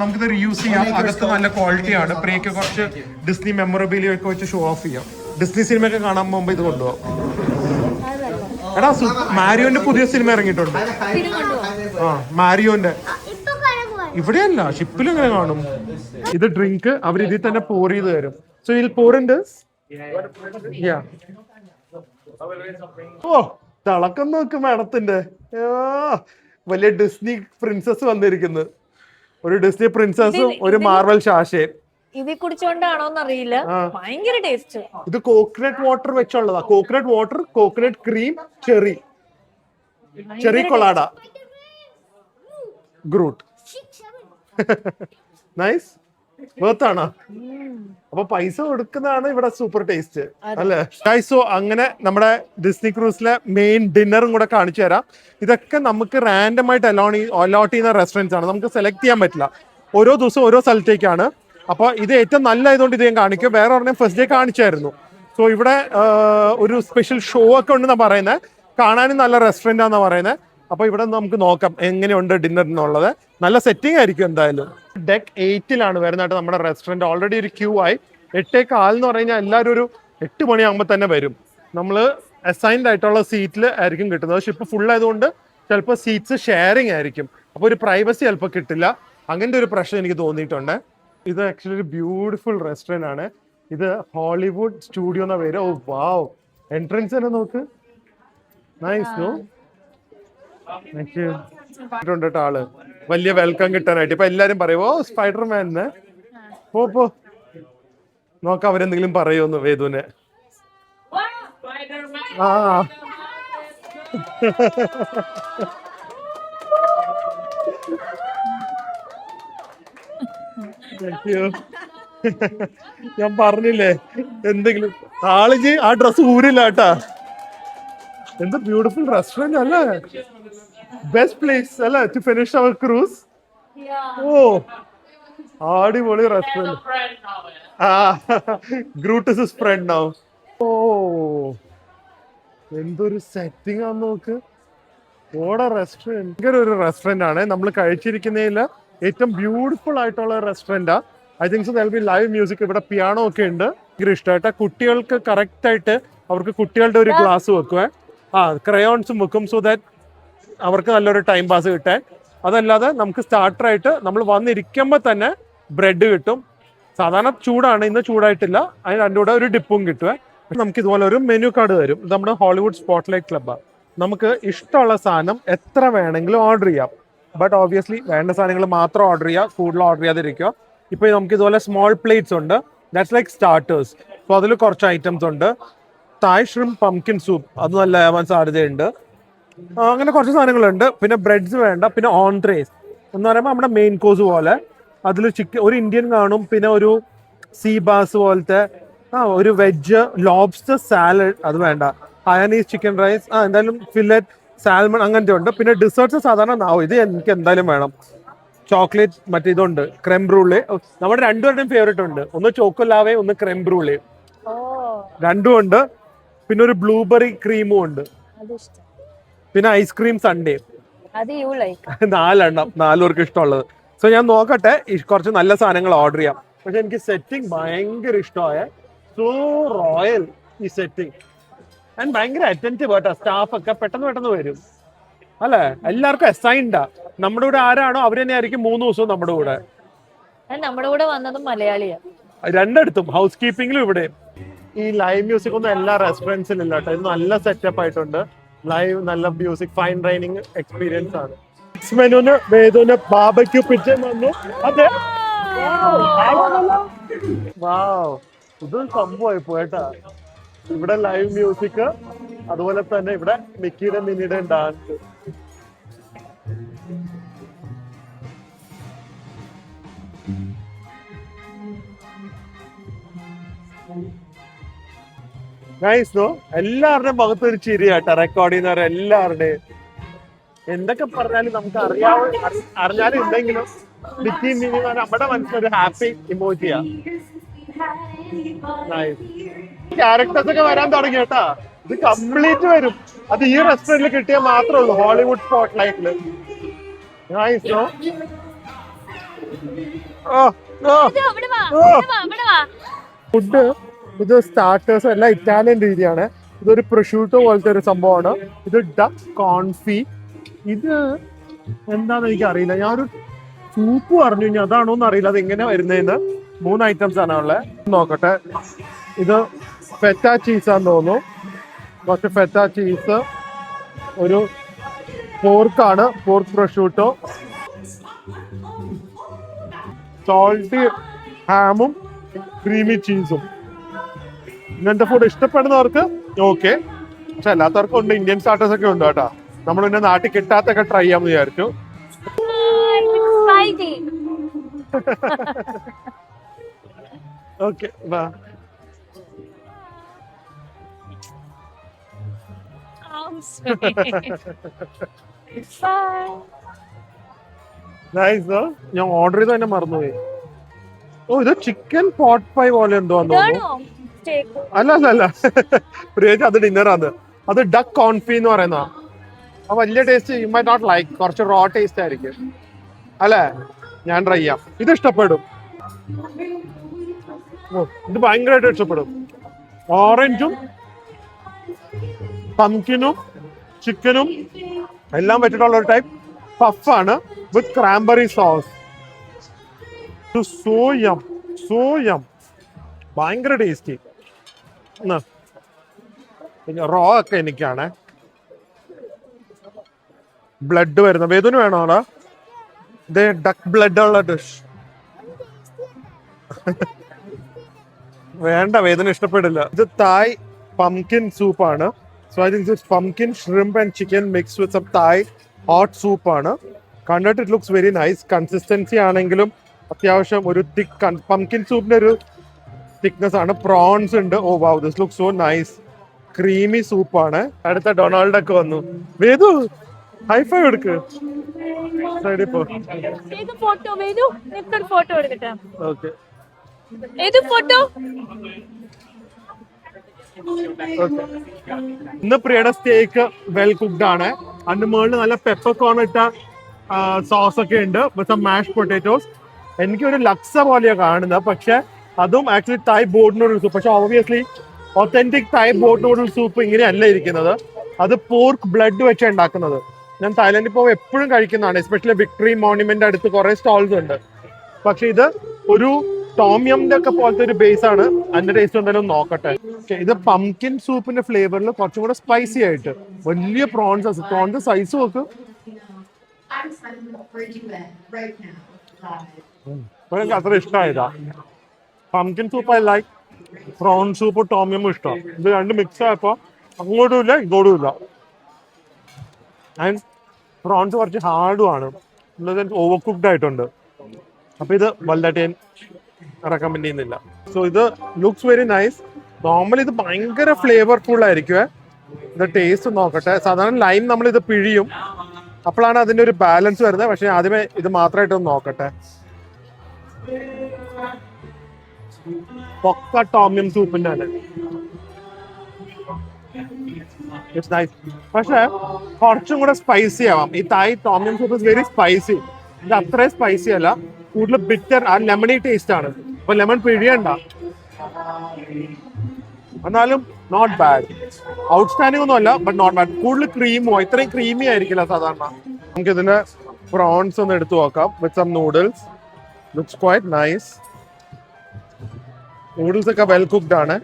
നമുക്കിത് റീയൂസ് ചെയ്യാം. അകത്ത് നല്ല ക്വാളിറ്റിയാണ്. ബ്രേക്ക് കുറച്ച് ഡിസ്നി മെമ്മറബിലിയ ഒക്കെ വെച്ച് ഷോ ഓഫ് ചെയ്യാം. ഡിസ്നി സിനിമയൊക്കെ കാണാൻ പോകുമ്പോൾ ഇത് കൊണ്ടുപോകാം. എടാ മാരിയോന്റെ പുതിയ സിനിമ ഇറങ്ങിയിട്ടുണ്ട്. ആ മാരിയോന്റെ ഇവിടെയല്ല, ഷിപ്പിൽ ഇങ്ങനെ കാണും. ഇത് ഡ്രിങ്ക് അവർ ഇതിൽ തന്നെ പോർ ചെയ്ത് തരും. സോ ഇതിൽ പോറിന്റെ ഓ തിളക്കം നോക്ക് മാഡത്തിന്റെ. വലിയ ഡിസ്നി പ്രിൻസസ് വന്നിരിക്കുന്നു. ഒരു ഡിസ്നി പ്രിൻസസും ഒരു മാർവൽ ശാശയും. ഇത് കുടിച്ചോണ്ടാണോന്ന് അറിയില്ല, ഭയങ്കര ടേസ്റ്റ്. ഇത് കോക്കനട്ട് വാട്ടർ വെച്ചുള്ളതാ. Coconut water, coconut cream, cherry colada, ഗ്രൂട്ട്. നൈസ്, വേർത്താണോ? അപ്പൊ പൈസ കൊടുക്കുന്നതാണ് ഇവിടെ സൂപ്പർ ടേസ്റ്റ് അല്ലേ? സോ അങ്ങനെ നമ്മുടെ ഡിസ്നി ക്രൂസിലെ മെയിൻ ഡിന്നറും കൂടെ കാണിച്ചു തരാം. ഇതൊക്കെ നമുക്ക് റാൻഡം ആയിട്ട് അലോട്ട് ചെയ്യുന്ന റെസ്റ്റോറൻറ്റ്സ് ആണ്. നമുക്ക് സെലക്ട് ചെയ്യാൻ പറ്റില്ല. ഓരോ ദിവസം ഓരോ സ്ഥലത്തേക്കാണ്. അപ്പോൾ ഇത് ഏറ്റവും നല്ലതായതുകൊണ്ട് ഇത് ഞാൻ കാണിക്കും. വേറെ ഒരെണ്ണം ഫസ്റ്റ് ഡേ കാണിച്ചായിരുന്നു. സോ ഇവിടെ ഒരു സ്പെഷ്യൽ ഷോ ഒക്കെ ഉണ്ടെന്നാണ് പറയുന്നത്. കാണാനും നല്ല റെസ്റ്റോറൻ്റ് ആണെന്നാണ് പറയുന്നത്. അപ്പോൾ ഇവിടെ നമുക്ക് നോക്കാം എങ്ങനെയുണ്ട് ഡിന്നർ എന്നുള്ളത്. നല്ല സെറ്റിംഗ് ആയിരിക്കും എന്തായാലും. ഡെക്ക് 8-ലാണ് വരുന്നതായിട്ട് നമ്മുടെ റെസ്റ്റോറൻറ്റ്. ഓൾറെഡി ഒരു ക്യൂ ആയി. 8:15 എന്ന് പറഞ്ഞു കഴിഞ്ഞാൽ എല്ലാവരും ഒരു 8 മണിയാകുമ്പോൾ തന്നെ വരും. നമ്മൾ അസൈൻഡ് ആയിട്ടുള്ള സീറ്റിൽ ആയിരിക്കും കിട്ടുന്നത്. ഷിപ്പ് ഫുൾ ആയതുകൊണ്ട് ചിലപ്പോൾ സീറ്റ്സ് ഷെയറിങ് ആയിരിക്കും. അപ്പോൾ ഒരു പ്രൈവസി ചിലപ്പോൾ കിട്ടില്ല. അങ്ങനത്തെ ഒരു പ്രശ്നം എനിക്ക് തോന്നിയിട്ടുണ്ട്. ഇത് ആക്ച്വലി ഒരു ബ്യൂട്ടിഫുൾ റെസ്റ്റോറൻ്റ് ആണ്. ഇത് ഹോളിവുഡ് സ്റ്റുഡിയോ എന്ന പേര്. ഓ വാവ്, എൻട്രൻസ് തന്നെ നോക്ക്. നൈസ്. നോ കേട്ടോ ആള് വലിയ വെൽക്കം കിട്ടാനായിട്ട്. ഇപ്പൊ എല്ലാരും പറയും ഓ സ്പൈഡർമാൻ. പോ നോക്കാം അവരെന്തെങ്കിലും പറയുമെന്ന് വേദുവിനെ. ആ ഞാൻ പറഞ്ഞില്ലേ എന്തെങ്കിലും. ആളിജി ആ ഡ്രസ് ഊരില്ല കേട്ടാ. എന്ത് ബ്യൂട്ടിഫുൾ റെസ്റ്റോറന്റ് അല്ലേ? ബെസ്റ്റ് പ്ലേസ് അല്ലേ ടു ഫിനിഷ് അവർ ക്രൂസ്? ഓ അടിപൊളി റെസ്റ്റോറന്റ്. ആ ഗ്രൂട്ടസ് ഇസ് ഫ്രണ്ട് നൗ. ഓ എന്തൊരു സെറ്റിംഗ് ആന്ന് നോക്ക്. ഓടെ റെസ്റ്റോറന്റ് ഭയങ്കര ഒരു റെസ്റ്റോറന്റ് ആണ്. നമ്മൾ കഴിച്ചിരിക്കുന്നതിൽ ഏറ്റവും ബ്യൂട്ടിഫുൾ ആയിട്ടുള്ള റെസ്റ്റോറന്റാ. I think so they'll be live music. ഇവിടെ പിയാനോ ഒക്കെ ഉണ്ട്. ഭയങ്കര ഇഷ്ടമായിട്ട് കുട്ടികൾക്ക് കറക്റ്റ് ആയിട്ട് അവർക്ക് കുട്ടികളുടെ ഒരു ഗ്ലാസ് വെക്കുവേ. ക്രയോൺസും വെക്കും. സോ ദാറ്റ് അവർക്ക് നല്ലൊരു ടൈം പാസ് കിട്ടാൻ. അതല്ലാതെ നമുക്ക് സ്റ്റാർട്ടറായിട്ട് നമ്മൾ വന്നിരിക്കുമ്പോൾ തന്നെ ബ്രെഡ് കിട്ടും. സാധാരണ ചൂടാണ്, ഇന്ന് ചൂടായിട്ടില്ല. അതിന് അതിൻ്റെ കൂടെ ഒരു ഡിപ്പും കിട്ടുവേ. നമുക്ക് ഇതുപോലെ ഒരു മെനു കാർഡ് തരും. ഇത് നമ്മുടെ ഹോളിവുഡ് സ്പോട്ട്ലൈറ്റ് ക്ലബ്ബാണ്. നമുക്ക് ഇഷ്ടമുള്ള സാധനം എത്ര വേണമെങ്കിലും ഓർഡർ ചെയ്യാം. ബട്ട് ഓബ്വിയസ്ലി വേണ്ട സാധനങ്ങൾ മാത്രം ഓർഡർ ചെയ്യുക, കൂടുതൽ ഓർഡർ ചെയ്യാതിരിക്കുക. ഇപ്പോൾ നമുക്ക് ഇതുപോലെ സ്മോൾ പ്ലേറ്റ്സ് ഉണ്ട്. That's like starters. സോ അതിൽ കുറച്ച് ഐറ്റംസ് ഉണ്ട്. തായ് ഷ്രിംപ് പംകിൻ സൂപ്പ്, അത് നല്ല ആവാൻ സാധ്യതയുണ്ട്. അങ്ങനെ കുറച്ച് സാധനങ്ങളുണ്ട്. പിന്നെ ബ്രെഡ്സ് വേണ്ട. പിന്നെ ഓൺട്രേസ് എന്ന് പറയുമ്പോൾ നമ്മുടെ മെയിൻ കോഴ്സ് പോലെ അതിൽ ചിക്കൻ, ഒരു ഇന്ത്യൻ കാണും. പിന്നെ ഒരു സീ ബാസ് പോലത്തെ ഒരു വെജ് ലോബ്സ്റ്റർ സാലഡ്, അത് വേണ്ട. ഹയനീസ് ചിക്കൻ റൈസ്, എന്തായാലും ഫില്ലറ്റ് സാൽമൺ അങ്ങനത്തെ ഉണ്ട്. പിന്നെ ഡിസേർട്ട്സ് സാധാരണ ഇത് എനിക്ക് എന്തായാലും വേണം. ചോക്ലേറ്റ് മറ്റേ ഇതുണ്ട്, ക്രെം ബ്രൂളെ. നമ്മുടെ രണ്ടുപേരുടെയും ഫേവറേറ്റ് ഉണ്ട്. ഒന്ന് ചോക്കോലാവേ, ഒന്ന് ക്രെം ബ്രൂളെ. രണ്ടും ഉണ്ട്. പിന്നെ ഒരു ബ്ലൂബെറി ക്രീമും ഉണ്ട്. പിന്നെ ഐസ്ക്രീം സൺഡേ. 4 പേർക്ക് ഇഷ്ടമുള്ളത്. സോ ഞാൻ നോക്കട്ടെ, കുറച്ച് നല്ല സാധനങ്ങൾ ഓർഡർ ചെയ്യാം. പക്ഷെ എനിക്ക് സെറ്റിംഗ് ഭയങ്കര ഇഷ്ടമായ. സോ റോയൽ ഈ സെറ്റിംഗ്. ആൻഡ് ഭയങ്കര അറ്റൻറ്റീവ് കേട്ടോ. സ്റ്റാഫ് ഒക്കെ പെട്ടെന്ന് വരും അല്ലേ? എല്ലാവർക്കും അസൈൻഡാ. നമ്മുടെ കൂടെ ആരാണോ അവർ തന്നെ ആയിരിക്കും 3 ദിവസവും നമ്മുടെ കൂടെ. നമ്മുടെ കൂടെ വന്നതും മലയാളിയാണ്. രണ്ടിടത്തും ഹൗസ് കീപ്പിംഗിലും ഇവിടെ ഈ ലൈവ് മ്യൂസിക് ഒന്നും എല്ലാ റെസ്റ്റോറൻറ്റ്സിലും ഇല്ല കേട്ടോ. ഇത് നല്ല സെറ്റപ്പ് ആയിട്ടുണ്ട്. ലൈവ് നല്ല മ്യൂസിക് ഫൈൻ ഡൈനിങ് എക്സ്പീരിയൻസ് ആണ്. മെനുവിന് വേദുവിന് ബാർബക്യൂ പിച്ചൻ വന്നു. അതെ ഇത് സംഭവമായി പോയേട്ടാ. ഇവിടെ ലൈവ് മ്യൂസിക്, അതുപോലെ തന്നെ ഇവിടെ മിക്കിയുടെ മിനിയുടെ ഡാൻസ്. Nice no. എല്ലാവരുടെയും മുഖത്ത് ഒരു ചിരിയാട്ടോ റെക്കോർഡ് ചെയ്യുന്നവരെ എല്ലാവരുടെയും. എന്തൊക്കെ പറഞ്ഞാലും നമുക്ക് അറിഞ്ഞാലും ഇല്ലെങ്കിലും മിക്കി മിനി നമ്മുടെ മനസ്സിലൊരു ഹാപ്പി ഇമോജിയാ. ക്യാരക്ടേഴ്സ് ഒക്കെ വരാൻ തുടങ്ങി കേട്ടാ. ഇത് കംപ്ലീറ്റ് വരും. അത് ഈ റെസ്റ്റോറന്റിൽ കിട്ടിയാൽ മാത്രമേ ഉള്ളൂ ഹോളിവുഡ് സ്പോട്ട് ലൈറ്റില്. Nice no. ഫുഡ് ഇത് സ്റ്റാർട്ടേഴ്സ് എല്ലാം ഇറ്റാലിയൻ രീതിയാണ്. ഇതൊരു പ്രൊഷ്യൂട്ടോ പോലത്തെ ഒരു സംഭവമാണ്. ഇത് ഡക്ക് കോൺഫി. ഇത് എന്താന്ന് എനിക്ക് അറിയില്ല. ഞാനൊരു സൂപ്പ് പറഞ്ഞു കഴിഞ്ഞാൽ അതാണോന്ന് അറിയില്ല. അത് എങ്ങനെ വരുന്നതെന്ന്. 3 ഐറ്റംസ് ആണ് ഉള്ളത്. നോക്കട്ടെ. ഇത് ഫെറ്റ ചീസാന്ന് തോന്നുന്നു. കുറച്ച് ഫെറ്റ ചീസ്, ഒരു പോർക്കാണ്, പോർക്ക് പ്രൊഷ്യൂട്ടോ, സോൾട്ടി ഹാമും ക്രീമി ചീസും. ഇങ്ങനത്തെ ഫുഡ് ഇഷ്ടപ്പെടുന്നവർക്ക് ഓക്കെ, പക്ഷെ അല്ലാത്തവർക്കും ഉണ്ട്. ഇന്ത്യൻ സ്റ്റാർട്ടേഴ്സ് ഒക്കെ ഉണ്ട് കേട്ടോ. നമ്മൾ പിന്നെ നാട്ടിൽ കിട്ടാത്തൊക്കെ ട്രൈ ചെയ്യാമെന്ന് വിചാരിച്ചു. ഓക്കെ വാ. നൈസ്. ഞാൻ ഓർഡർ ചെയ്ത് തന്നെ മറന്നുപോയി. ഓ ഇത് ചിക്കൻ പോട്ട് പൈ പോലെ എന്തോ തോന്നുന്നു. അല്ല പ്രിയേജ് അത് ഡിന്നറാണ്. അത് ഡക്ക് കോൺഫി എന്ന് പറയുന്ന വലിയ taste. You may not like. കുറച്ച് റോ ടേസ്റ്റ് ആയിരിക്കും അല്ലേ. ഞാൻ ട്രൈ ചെയ്യാം. ഇത് ഇഷ്ടപ്പെടും. ഇത് ഭയങ്കരമായിട്ട് ഇഷ്ടപ്പെടും. ഓറഞ്ചും പംകിനും ചിക്കനും എല്ലാം വെച്ചിട്ടുള്ള ഒരു ടൈപ്പ് പഫാണ് വിത്ത് ക്രാംബറി സോസ്. സോയം ഭയങ്കര ടേസ്റ്റി. പിന്നെ റോ ഒക്കെ എനിക്കാണ്. ബ്ലഡ് വരുന്ന വേദന വേണോ അവിടെ? ഇത് ഡക്ക് ബ്ലഡ് ഉള്ള ഡിഷ്. വേണ്ട, വേദന ഇഷ്ടപ്പെടില്ല. ഇത് തായ് പംകിൻ സൂപ്പാണ്. So I think this pumpkin shrimp and chicken mix with some Thai hot സൂപ്പാണ്. കണ്ടിട്ട് it looks very nice. Consistency ആണെങ്കിലും അത്യാവശ്യം ഒരു തിക്ക് പംകിൻ സൂപ്പിന്റെ ഒരു തിക്നെസ് ആണ്. പ്രോൺസ് ഉണ്ട്. Oh wow, this looks so nice. Creamy സൂപ്പാണ്. അടുത്ത ഡൊണാൾഡ് ഒക്കെ വന്നു. വേദു ഹൈഫൈ എടുക്ക്. ഇന്ന് പ്രിയയുടെ സ്റ്റേക്ക് വെൽ കുക്ക്ഡ് ആണ്. അതിന്റെ മുകളിൽ നല്ല പെപ്പർ കോൺ ഇട്ട സോസ് ഒക്കെ ഉണ്ട്. മാഷ് പൊട്ടാറ്റോസ്. എനിക്കൊരു ലക്സ പോലെയാണ് കാണുന്നത്, പക്ഷെ അതും ആക്ച്വലി തായ് ബോട്ട് നൂഡിൽ സൂപ്പ്. പക്ഷെ ഓബിയസ്ലി ഒത്തന്റിക് തായ് ബോട്ട് നൂഡിൽ സൂപ്പ് ഇങ്ങനെയല്ല ഇരിക്കുന്നത്. അത് പോർക്ക് ബ്ലഡ് വെച്ച് ഉണ്ടാക്കുന്നത്. ഞാൻ തായ്ലൻഡിൽ പോകുമ്പോൾ എപ്പോഴും കഴിക്കുന്നതാണ്. എസ്പെഷ്യലി വിക്ടറി മോണ്യുമെന്റ് അടുത്ത് കുറെ സ്റ്റാൾസ് ഉണ്ട്. പക്ഷെ ഇത് ഒരു ടോമിയമിന്റെ ഒക്കെ പോലത്തെ ഒരു ബേസ് ആണ്. അതിന്റെ ടേസ്റ്റ് എന്തായാലും നോക്കട്ടെ. ഇത് പംകിൻ സൂപ്പിന്റെ ഫ്ലേവറിൽ കുറച്ചും കൂടെ സ്പൈസി ആയിട്ട് വലിയ പ്രോൺസ് സൈസ് നോക്ക്. എനിക്ക് അത്ര ഇഷ്ടമായതാ. Pumpkin soup I like. Prawn soup ടോമിയമും ഇഷ്ടം. ഇത് രണ്ട് മിക്സ് ആയപ്പോ അങ്ങോട്ടും ഇല്ല ഇങ്ങോട്ടും ഇല്ല. ആൻഡ് പ്രോൺസ് കുറച്ച് ഹാർഡും ആണ്, ഓവർ കുക്ക്ഡ് ആയിട്ടുണ്ട്. അപ്പൊ ഇത് വലുതായിട്ട് ഞാൻ റെക്കമെൻഡ് ചെയ്യുന്നില്ല. സോ ഇത് ലുക്സ് വെരി നൈസ്. നോർമലി ഇത് ഭയങ്കര ഫ്ലേവർഫുൾ ആയിരിക്കുവേ. ഇത് ടേസ്റ്റ് നോക്കട്ടെ. സാധാരണ ലൈം നമ്മൾ ഇത് പിഴിയും, അപ്പോഴാണ് അതിന്റെ ഒരു ബാലൻസ് വരുന്നത്. പക്ഷെ ആദ്യമേ ഇത് മാത്രമായിട്ടൊന്ന് നോക്കട്ടെ. പൊക്ക ടോമിയം സൂപ്പിന്റെ ആണ്. It's nice. പക്ഷെ കുറച്ചും കൂടെ സ്പൈസി ആവാം. ഈ Thai tom yum soup is very spicy. ഇത് അത്രയും സ്പൈസി അല്ല, കൂടുതൽ ബിറ്റർ ആ ലെമണി ടേസ്റ്റ് ആണ്. അപ്പൊ ലെമൺ പിഴിയണ്ട. എന്നാലും നോട്ട് ബാഡ്. ഔട്ട്സ്റ്റാൻഡിംഗ് ഒന്നും അല്ല, ബട്ട് നോട്ട് ബാഡ്. കൂടുതൽ ക്രീമോ ഇത്രയും ക്രീമി ആയിരിക്കില്ല സാധാരണ. നമുക്ക് ഇതിന്റെ പ്രോൺസ് ഒന്ന് എടുത്തു നോക്കാം with some noodles. Looks quite nice. Noodles ഒക്കെ വെൽ കുക്ക്ഡ് ആണ്,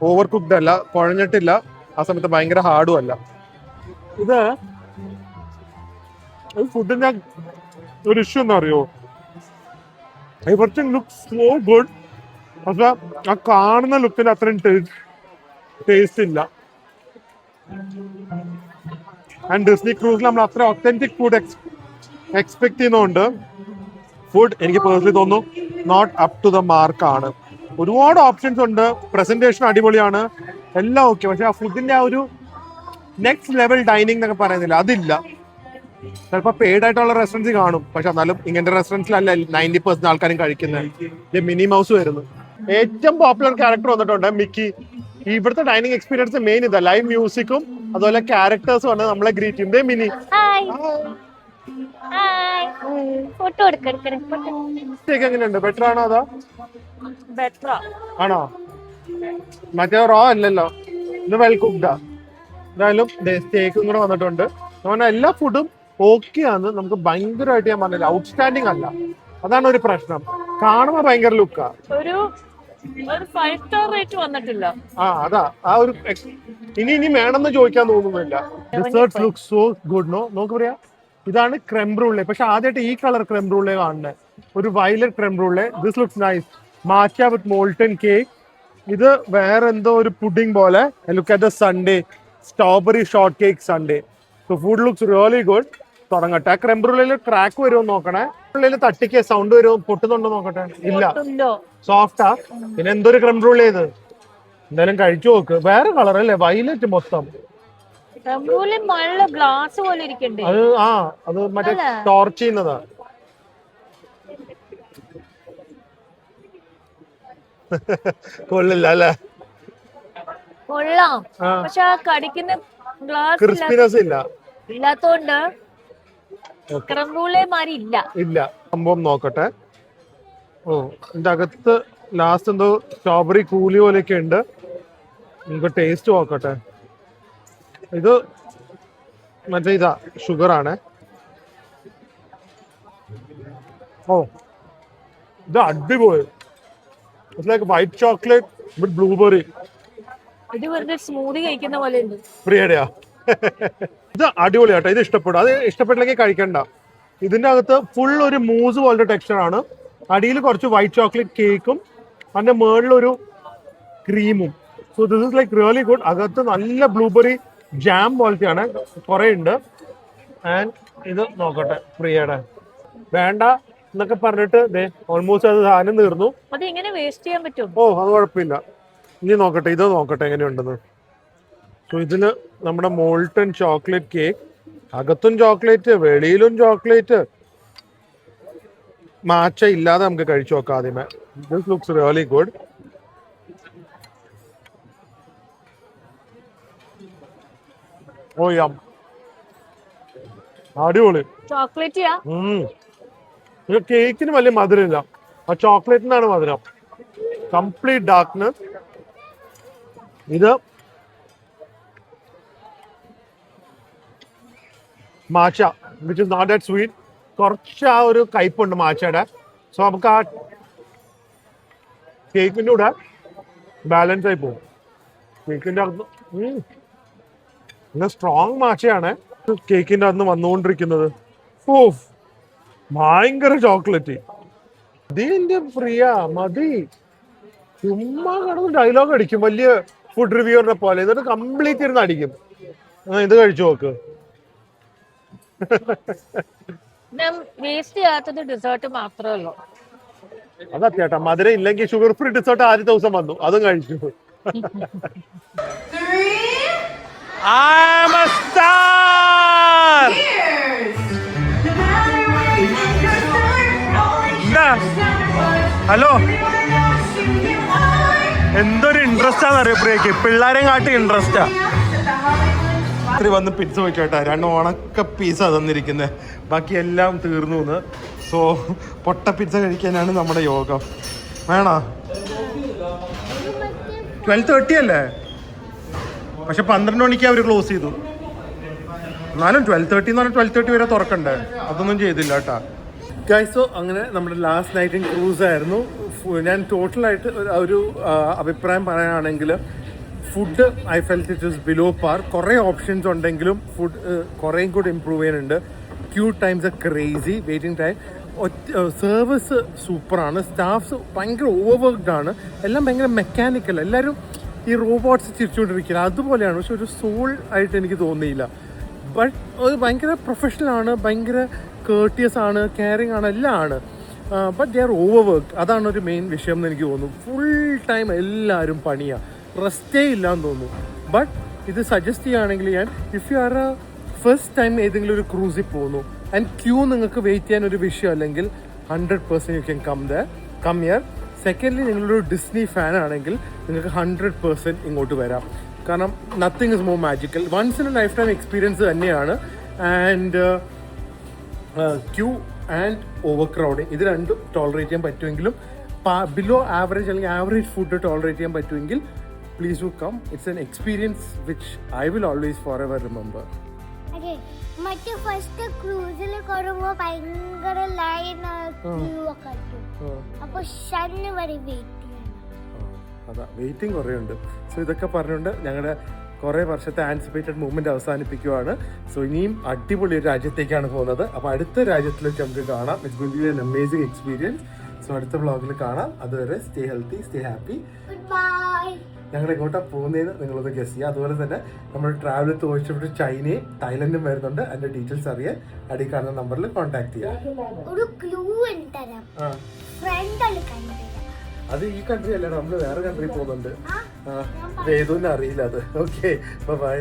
ഓവർ കുക്ക്ഡ് അല്ല, കുഴഞ്ഞിട്ടില്ല, ആ സമയത്ത് ഭയങ്കര ഹാർഡും അല്ല. ഇത് ഫുഡിന്റെ ഒരു ഇഷ്യൂ എന്താ അറിയോ, എവറിത്തിങ് ലുക്സ് സോ ഗുഡ്, പക്ഷെ ആ കാണുന്ന ലുക്കിന് അത്രയും ടേസ്റ്റ് ഇല്ല. ആൻഡ് ഡിസ്നി ക്രൂസിൽ നമ്മൾ അത്ര ഒത്തന്റിക് ഫുഡ് എക്സ്പെക്ട് ചെയ്യുന്നതുകൊണ്ട് ഫുഡ് എനിക്ക് പേഴ്സണലി തോന്നുന്നു not up to the mark ആണ്. ഒരുപാട് ഓപ്ഷൻസ് ഉണ്ട്, പ്രസന്റേഷൻ അടിപൊളിയാണ്, എല്ലാം ഓക്കെ, പക്ഷെ ആ ഫുഡിന്റെ ആ ഒരു നെക്സ്റ്റ് ലെവൽ ഡൈനിങ് എന്നൊക്കെ പറയുന്നില്ല, അതില്ല. ചിലപ്പോൾ പെയ്ഡ് ആയിട്ടുള്ള റെസ്റ്റോറൻറ്റ്സ് കാണും, പക്ഷെ എന്നാലും ഇങ്ങനത്തെ റെസ്റ്റോറൻറ്റ്സിലല്ല 90% ആൾക്കാരും കഴിക്കുന്നത്. മിനി മൗസ് വരുന്നു. ഏറ്റവും പോപ്പുലർ ക്യാരക്ടർ വന്നിട്ടുണ്ട് മിക്കി. ഇവിടുത്തെ ഡൈനിങ് എക്സ്പീരിയൻസ് മെയിൻ ഇതാ, ലൈവ് മ്യൂസിക്കും അതുപോലെ ക്യാരക്ടേഴ്സും ആണ് നമ്മളെ ഗ്രീറ്റ് ചെയ്യും. ദേ മിനി എങ്ങനെയുണ്ട്, ബെറ്റർ ആണോ അതോ ആണോ? മറ്റേ റോ അല്ലല്ലോ, ഇത് വെൽ കുക്ക്ഡാ. എന്തായാലും സ്റ്റേക്കും കൂടെ വന്നിട്ടുണ്ട്. അങ്ങനെ എല്ലാ ഫുഡും ഓക്കെ ആണ്, നമുക്ക് ഭയങ്കരമായിട്ട് ഞാൻ പറഞ്ഞില്ല ഔട്ട്സ്റ്റാൻഡിങ് അല്ല, അതാണ് ഒരു പ്രശ്നം. കാണുമ്പോ ഭയങ്കര ലുക്കാ, ഒരു 5 സ്റ്റാർ റേറ്റ് വന്നിട്ടില്ല. അതാ ആ ഒരു ഇനി വേണമെന്ന് ചോദിക്കാൻ തോന്നുന്നില്ല. Deserts look so good. നോക്ക് പറയാ, ഇതാണ് ക്രെം ബ്രൂളെ, പക്ഷെ ആദ്യമായിട്ട് ഈ കളർ ക്രെം ബ്രൂളെ കാണുന്നത്, ഒരു violet creme brulee. This looks nice. Matcha with molten cake. ഇത് വേറെ എന്തോ ഒരു പുഡിംഗ് പോലെ. Look at the sundae, strawberry shortcake sundae. So food looks really good. തുടങ്ങട്ടെ. ആ ക്രെം ബ്രൂളയിൽ ക്രാക്ക് വരുമോ നോക്കണേ, ഉള്ളിൽ തട്ടിക്ക് സൗണ്ട് വരുമോ, പൊട്ടുന്നുണ്ടോ നോക്കട്ടെ. ഇല്ല, സോഫ്റ്റാ. പിന്നെ എന്തൊരു ക്രെം ബ്രൂൾ ചെയ്ത് എന്തായാലും കഴിച്ചു നോക്ക്. വേറെ കളർ അല്ലേ, വയലറ്റ് മൊത്തം. ഗ്ലാസ് പോലെ ഇരിക്കണ്ടേ അത് അത് മറ്റേ ടോർച്ച് ചെയ്യുന്നതാ. കൊള്ളില്ല അല്ലേ? കൊള്ളാം, പക്ഷെ ആ കടിക്കുന്ന ഗ്ലാസ് ക്രിസ്പിനെസ് ഇല്ല, ഇല്ലാത്തോണ്ട് ക്രംബൂളെ മാറി ഇല്ല. സംഭവം നോക്കട്ടെ. ഇതിന്റെ അകത്ത് ലാസ്റ്റ് എന്തോ സ്ട്രോബെറി കൂലി പോലെയൊക്കെ ഉണ്ട്. നമുക്ക് ടേസ്റ്റ് നോക്കട്ടെ. ഇത് മറ്റേ ഇതാ ഷുഗർ ആണ്. ഇത് അടിപൊളി. It's like white chocolate with blueberry. ഇത് വെറുതെ സ്മൂതി കഴിക്കുന്ന പോലെ ഉണ്ട്. പ്രിയടയാ, ഇത് അടിപൊളിയാട്ടോ. ഇത് ഇഷ്ടപ്പെടും. അത് ഇഷ്ടപ്പെട്ടില്ലെങ്കിൽ കഴിക്കണ്ട. ഇതിന്റെ അകത്ത് ഫുൾ ഒരു മൂസ് പോലത്തെ ടെക്സ്ചർ ആണ്. അടിയിൽ കുറച്ച് വൈറ്റ് ചോക്ലേറ്റ് കേക്കും അതിന്റെ മുകളിലൊരു ക്രീമും. So this is like really good. അകത്ത് നല്ല ബ്ലൂബെറി ജാം പോലത്തെയാണ്, കുറെ ഉണ്ട്. ആൻഡ് ഇത് നോക്കട്ടെ, പ്രിയയുടെ വേണ്ട എന്നൊക്കെ പറഞ്ഞിട്ട് ഓൾമോസ്റ്റ് അത് സാധനം തീർന്നു. അത് എങ്ങനെ വേസ്റ്റ് ചെയ്യാൻ പറ്റും? അത് കുഴപ്പമില്ല. ഇനി നോക്കട്ടെ, ഇത് നോക്കട്ടെ എങ്ങനെയുണ്ടെന്ന്. സോ ഇതില് നമ്മുടെ മോൾട്ടൺ ചോക്ലേറ്റ് കേക്ക്, അകത്തും ചോക്ലേറ്റ് വെളിയിലും ചോക്ലേറ്റ്. മാച്ച ഇല്ലാതെ നമുക്ക് കഴിച്ചു നോക്കാം ആദ്യമേ. This looks really good. അടിപൊളി ചോക്ലേറ്റ്. കേക്കിന് വലിയ മധുരമില്ല, ആ ചോക്ലേറ്റിനാണ് മധുരം. Complete darkness. ഇത് matcha which is not that sweet. കുറച്ച് ആ ഒരു കയ്പുണ്ട് മാച്ചയുടെ. സോ നമുക്ക് ആ കേക്കിൻ്റെ കൂടെ ബാലൻസ് ആയി പോകും. കേക്കിൻ്റെ അകത്ത് സ്ട്രോങ് മാച്ചയാണ് കേക്കിൻ്റെ അകത്ത് വന്നുകൊണ്ടിരിക്കുന്നത്. ഭയങ്കര ചോക്ലേറ്റ്. ഇതിന്റെ പ്രിയ മതി, ചുമ്മാ കിടന്ന് ഡയലോഗ് അടിക്കും വലിയ ഫുഡ് റിവ്യൂറിനെ പോലെ. എന്നിട്ട് കംപ്ലീറ്റ് ഇരുന്ന് അടിക്കും. ഇത് കഴിച്ചു നോക്ക്. വേസ്റ്റ് ചെയ്യാത്തത് ഡെസേർട്ട് മാത്രമേ ഉള്ളൂ. അതത്യാട്ടാ, മധുരം ഇല്ലെങ്കിൽ ഷുഗർ ഫ്രീ ഡെസേർട്ട് ആദ്യ ദിവസം വന്നു, അതും കഴിച്ചു. I'm a star! ഹലോ, എന്തൊരു ഇൻട്രസ്റ്റ് ആണെന്നറിയോ പ്രിയക്ക്, പിള്ളേരെ കാട്ടി ഇൻട്രസ്റ്റാ. ഇത്തിരി വന്ന് പിസ്സ വെച്ചോട്ടെ. 2 ഉണക്ക പീസാ തന്നിരിക്കുന്നത്, ബാക്കി എല്ലാം തീർന്നു എന്ന്. സോ പൊട്ട പിസ്സ കഴിക്കാനാണ് നമ്മുടെ യോഗം. വേണോ? 12:30 അല്ലേ? പക്ഷെ 12 മണിക്ക് അവർ ക്ലോസ് ചെയ്തു. എന്നാലും 12:30 എന്ന് പറഞ്ഞാൽ 12:30 വരെ തുറക്കണ്ടേ, അതൊന്നും ചെയ്തില്ല കേട്ടാ. ഗൈസ്, സോ അങ്ങനെ നമ്മുടെ ലാസ്റ്റ് നൈറ്റ് ഇൻ ക്രൂസ് ആയിരുന്നു. ഞാൻ ടോട്ടലായിട്ട് ഒരു അഭിപ്രായം പറയുകയാണെങ്കിൽ food I felt it is below par. കുറേ ഓപ്ഷൻസ് ഉണ്ടെങ്കിലും ഫുഡ് കുറേയും കൂടി ഇമ്പ്രൂവ് ചെയ്യാനുണ്ട്. Queue times are crazy, waiting time. Service സൂപ്പറാണ്, സ്റ്റാഫ്സ് ഭയങ്കര ഓവർവർക്ക്ഡ് ആണ്, എല്ലാം ഭയങ്കര മെക്കാനിക്കൽ. എല്ലാവരും ഈ റോബോട്ട്സ് ചിരിച്ചുകൊണ്ടിരിക്കുക അതുപോലെയാണ്, പക്ഷെ ഒരു സോൾ ആയിട്ട് എനിക്ക് തോന്നിയില്ല. ബട്ട് അത് ഭയങ്കര പ്രൊഫഷണലാണ്, ഭയങ്കര കേർട്ടിയസ് ആണ്, കെയറിങ് ആണ്, എല്ലാം ആണ്. But they are overwork. അതാണ് ഒരു മെയിൻ വിഷയം എന്ന് എനിക്ക് തോന്നുന്നു. ഫുൾ ടൈം എല്ലാവരും പണിയാണ്, റെസ്റ്റേ ഇല്ലാന്ന് തോന്നുന്നു. ബട്ട് ഇത് സജസ്റ്റ് ചെയ്യുകയാണെങ്കിൽ ഞാൻ, if you are A first time ഏതെങ്കിലും ഒരു ക്രൂസിൽ പോകുന്നു ആൻഡ് ക്യൂ നിങ്ങൾക്ക് വെയിറ്റ് ചെയ്യാൻ ഒരു വിഷയം അല്ലെങ്കിൽ 100% you can come here. Secondly നിങ്ങളൊരു ഡിസ്നി ഫാൻ ആണെങ്കിൽ നിങ്ങൾക്ക് 100% ഇങ്ങോട്ട് വരാം. കാരണം nothing is more magical. Once in a lifetime experience തന്നെയാണ്. And queue and overcrowding ഇത് രണ്ടും ടോളറേറ്റ് ചെയ്യാൻ പറ്റുമെങ്കിലും ബിലോ ആവറേജ് അല്ലെങ്കിൽ ആവറേജ് ഫുഡ് ടോളറേറ്റ് ചെയ്യാൻ പറ്റുമെങ്കിൽ please do come. It's an experience which I will always forever remember. അതെ, മറ്റേ ഫസ്റ്റ് ക്രൂസിൽ കുറവ് ഭയങ്കര ലൈൻ ക്യൂ ഒക്കെ ആയിരിക്കും. അപ്പൊ ഷണ്ണ് വരെ വെയിറ്റ് ചെയ്യണം. അതാ വെയിറ്റിംഗ് കുറേ ഉണ്ട്. സോ ഇതൊക്കെ പറഞ്ഞുകൊണ്ട് ഞങ്ങളുടെ കുറേ വർഷത്തെ ആൻറ്റിസിപ്പേറ്റഡ് മൂവ്മെന്റ് അവസാനിപ്പിക്കുവാണ്. സോ ഇനിയും അടിപൊളി ഒരു രാജ്യത്തേക്കാണ് പോകുന്നത്. അപ്പോൾ അടുത്ത രാജ്യത്തിലേക്ക് നമുക്ക് കാണാം. It's going to be an amazing experience. So അടുത്ത വ്ളോഗിൽ കാണാം. അതുവരെ stay healthy, stay happy. Goodbye. ഞങ്ങൾ എങ്ങോട്ടാണ് പോകുന്നതെന്ന് നിങ്ങളൊന്ന് ഗസ് ചെയ്യുക. അതുപോലെ തന്നെ നമ്മൾ ട്രാവൽ ചോദിച്ചിട്ട് ചൈനയും തായ്ലൻഡും വരുന്നുണ്ട്. അതിന്റെ ഡീറ്റെയിൽസ് അറിയാൻ അടി കാണുന്ന നമ്പറിൽ കോൺടാക്ട് ചെയ്യാം. ഒരു ക്ലൂ തരാം. ഫ്രണ്ടിൽ കണ്ടില്ല. അത് ഈ കൺട്രി അല്ല, നമ്മൾ വേറെ കൺട്രി പോകുന്നുണ്ട്. ഏതൊന്നും അറിയില്ല അത്. Okay, by.